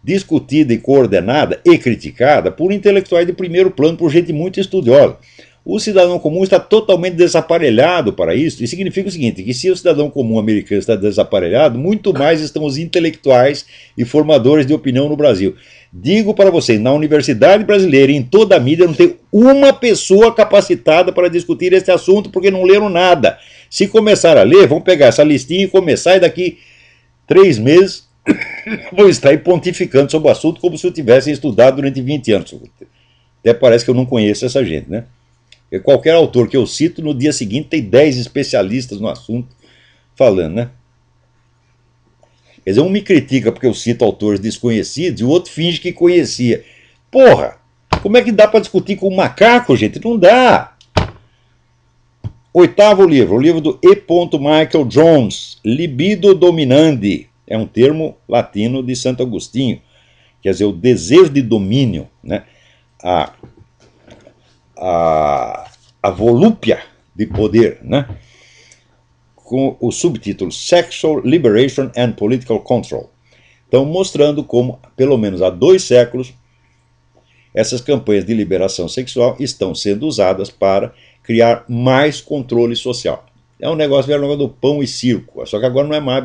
discutida e coordenada e criticada por intelectuais de primeiro plano, por gente muito estudiosa. O cidadão comum está totalmente desaparelhado para isso, e significa o seguinte, que se o cidadão comum americano está desaparelhado, muito mais estão os intelectuais e formadores de opinião no Brasil. Digo para vocês, na universidade brasileira e em toda a mídia não tem uma pessoa capacitada para discutir esse assunto, porque não leram nada. Se começar a ler, vão pegar essa listinha e começar, e daqui 3 meses vão estar aí pontificando sobre o assunto como se eu tivesse estudado durante 20 anos. Até parece que eu não conheço essa gente, né? Qualquer autor que eu cito, no dia seguinte tem 10 especialistas no assunto falando, né? Quer dizer, um me critica porque eu cito autores desconhecidos e o outro finge que conhecia. Porra, como é que dá para discutir com um macaco, gente? Não dá. Oitavo livro, o livro do E. Michael Jones, Libido Dominandi. É um termo latino de Santo Agostinho. Quer dizer, o desejo de domínio, né? A volúpia de poder, né? Com o subtítulo Sexual Liberation and Political Control. Então, mostrando como, pelo menos há 2 séculos, essas campanhas de liberação sexual estão sendo usadas para criar mais controle social. É um negócio do pão e circo, só que agora não é mais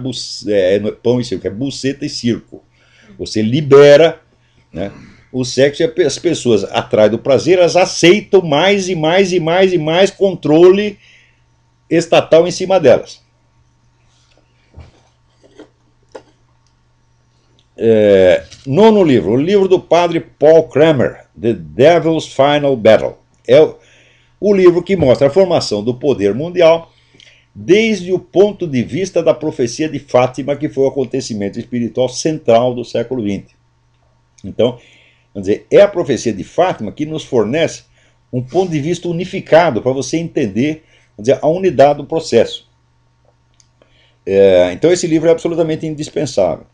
pão e circo, é buceta e circo. Você libera, né, o sexo e as pessoas, atrás do prazer, elas aceitam mais e mais e mais e mais controle estatal em cima delas. Nono livro, o livro do padre Paul Kramer, The Devil's Final Battle. É o livro que mostra a formação do poder mundial desde o ponto de vista da profecia de Fátima, que foi o acontecimento espiritual central do século XX. Então, vamos dizer, é a profecia de Fátima que nos fornece um ponto de vista unificado para você entender, vamos dizer, a unidade do processo. Então esse livro é absolutamente indispensável.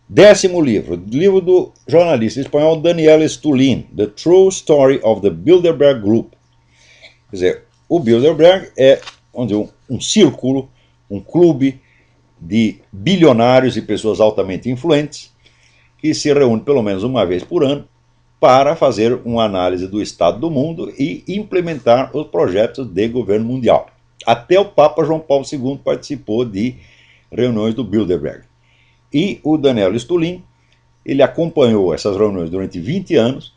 10º livro, livro do jornalista espanhol Daniel Stulin, The True Story of the Bilderberg Group. Quer dizer, o Bilderberg é um círculo, um clube de bilionários e pessoas altamente influentes que se reúne pelo menos uma vez por ano para fazer uma análise do estado do mundo e implementar os projetos de governo mundial. Até o Papa João Paulo II participou de reuniões do Bilderberg. E o Daniel Stulin, ele acompanhou essas reuniões durante 20 anos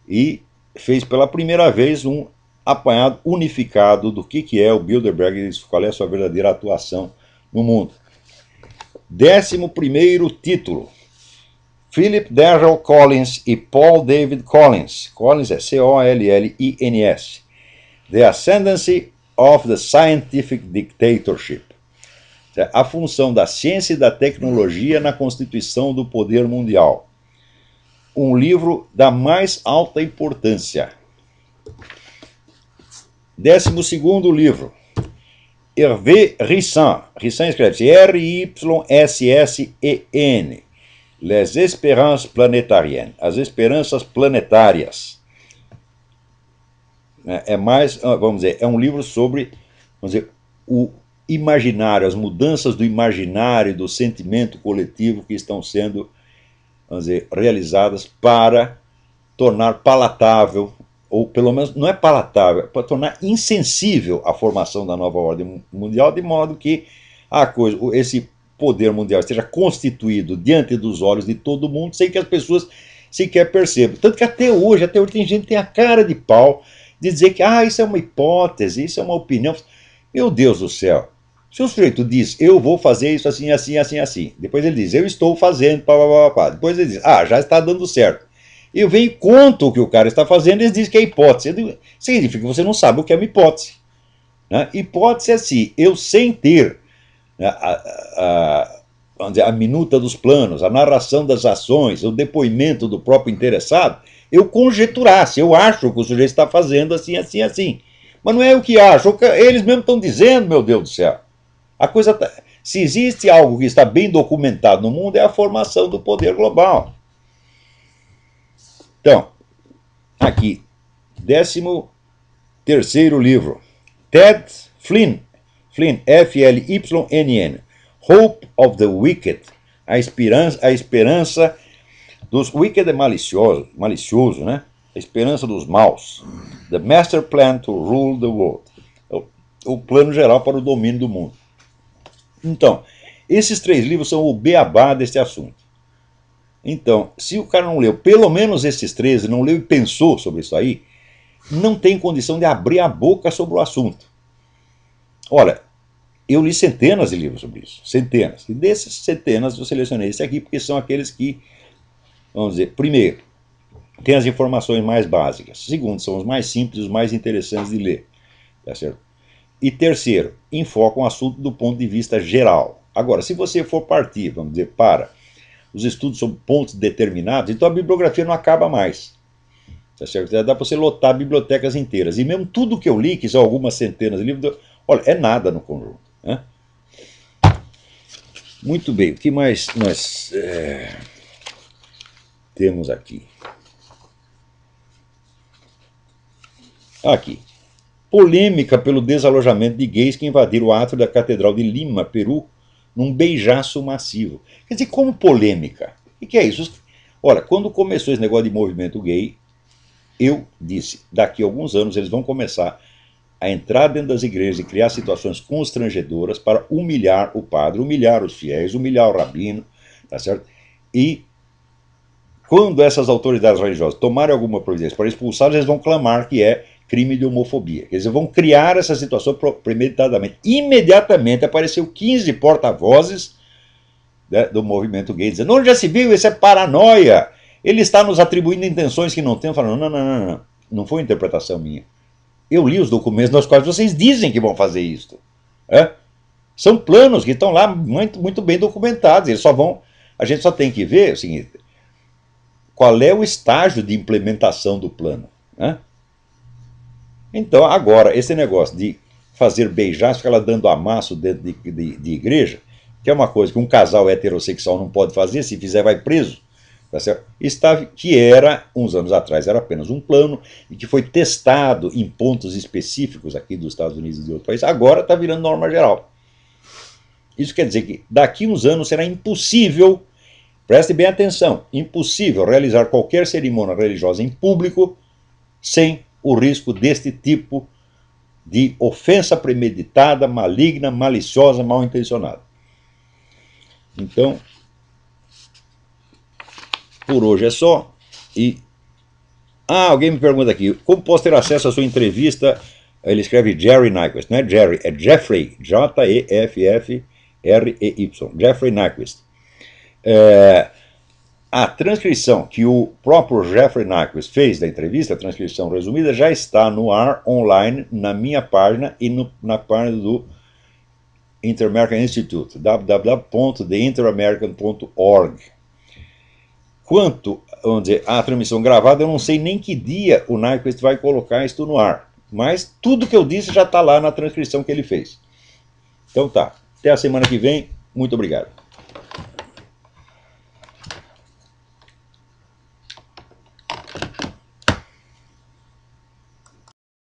e fez pela primeira vez um apanhado unificado do que é o Bilderberg e qual é a sua verdadeira atuação no mundo. 11º título, Philip Darrell Collins e Paul David Collins. Collins é C-O-L-L-I-N-S. The Ascendancy of the Scientific Dictatorship. A função da ciência e da tecnologia na constituição do poder mundial. Um livro da mais alta importância. 12º livro, Hervé Rissan. Rissan escreve-se R-Y-S-S-E-N. Les Espérances Planétariennes. As Esperanças Planetárias. É um livro sobre, o imaginário, as mudanças do imaginário e do sentimento coletivo que estão sendo, realizadas para tornar palatável, ou pelo menos não é palatável, para tornar insensível a formação da nova ordem mundial, de modo que esse poder mundial esteja constituído diante dos olhos de todo mundo, sem que as pessoas sequer percebam. Tanto que até hoje tem gente que tem a cara de pau de dizer que isso é uma hipótese, isso é uma opinião. Meu Deus do céu. Se o sujeito diz, eu vou fazer isso assim, assim, assim, assim. Depois ele diz, eu estou fazendo, pá, pá, pá, pá. Depois ele diz, já está dando certo. Eu venho e conto o que o cara está fazendo e ele diz que é hipótese. Significa que você não sabe o que é uma hipótese. Né? Hipótese é assim, eu sem ter, né, vamos dizer, a minuta dos planos, a narração das ações, o depoimento do próprio interessado, eu conjeturasse, eu acho que o sujeito está fazendo assim, assim, assim. Mas não é o que acho, eles mesmos estão dizendo, meu Deus do céu. A coisa se existe algo que está bem documentado no mundo, é a formação do poder global. Então, aqui, 13º livro, Ted Flynn, F-L-Y-N-N, Hope of the Wicked, a esperança dos wicked é malicioso, né? A esperança dos maus. The Master Plan to Rule the World, o plano geral para o domínio do mundo. Então, esses 3 livros são o beabá desse assunto. Então, se o cara não leu pelo menos esses 13, não leu e pensou sobre isso aí, não tem condição de abrir a boca sobre o assunto. Olha, eu li centenas de livros sobre isso, centenas. E desses centenas eu selecionei esse aqui porque são aqueles que, vamos dizer, primeiro, tem as informações mais básicas. Segundo, são os mais simples, os mais interessantes de ler. Tá certo? E terceiro, enfocam o assunto do ponto de vista geral. Agora, se você for partir, vamos dizer, para os estudos sobre pontos determinados, então a bibliografia não acaba mais. Tá certo? Dá para você lotar bibliotecas inteiras. E mesmo tudo que eu li, que são algumas centenas de livros, olha, é nada no conjunto. Né? Muito bem, o que mais nós temos aqui? Aqui. Polêmica pelo desalojamento de gays que invadiram o átrio da Catedral de Lima, Peru, num beijaço massivo. Quer dizer, como polêmica? O que é isso? Olha, quando começou esse negócio de movimento gay, eu disse, daqui a alguns anos eles vão começar a entrar dentro das igrejas e criar situações constrangedoras para humilhar o padre, humilhar os fiéis, humilhar o rabino, tá certo? E quando essas autoridades religiosas tomarem alguma providência para expulsá-los, eles vão clamar que é crime de homofobia. Quer dizer, vão criar essa situação premeditadamente. Imediatamente apareceu 15 porta-vozes, né, do movimento gay, dizendo, onde já se viu, isso é paranoia, ele está nos atribuindo intenções que não tem. Falando, não foi interpretação minha. Eu li os documentos nos quais vocês dizem que vão fazer isso. São planos que estão lá muito, muito bem documentados. Eles só vão. A gente só tem que ver o seguinte: qual é o estágio de implementação do plano. Né? Então, agora, esse negócio de fazer beijar, ficar lá dando amasso dentro de igreja, que é uma coisa que um casal heterossexual não pode fazer, se fizer vai preso, tá certo? Que era, uns anos atrás, era apenas um plano e que foi testado em pontos específicos aqui dos Estados Unidos e de outros países, agora está virando norma geral. Isso quer dizer que daqui a uns anos será impossível, preste bem atenção, impossível realizar qualquer cerimônia religiosa em público sem o risco deste tipo de ofensa premeditada, maligna, maliciosa, mal intencionada. Então, por hoje é só. E alguém me pergunta aqui, como posso ter acesso à sua entrevista? Ele escreve Jerry Nyquist, não é Jerry, é Jeffrey, J-E-F-F-R-E-Y, Jeffrey Nyquist. A transcrição que o próprio Jeffrey Nyquist fez da entrevista, a transcrição resumida, já está no ar online na minha página e na página do Inter-American Institute, www.theinteramerican.org. Quanto, vamos dizer, à transmissão gravada, eu não sei nem que dia o Nyquist vai colocar isso no ar, mas tudo que eu disse já está lá na transcrição que ele fez. Então tá, até a semana que vem, muito obrigado.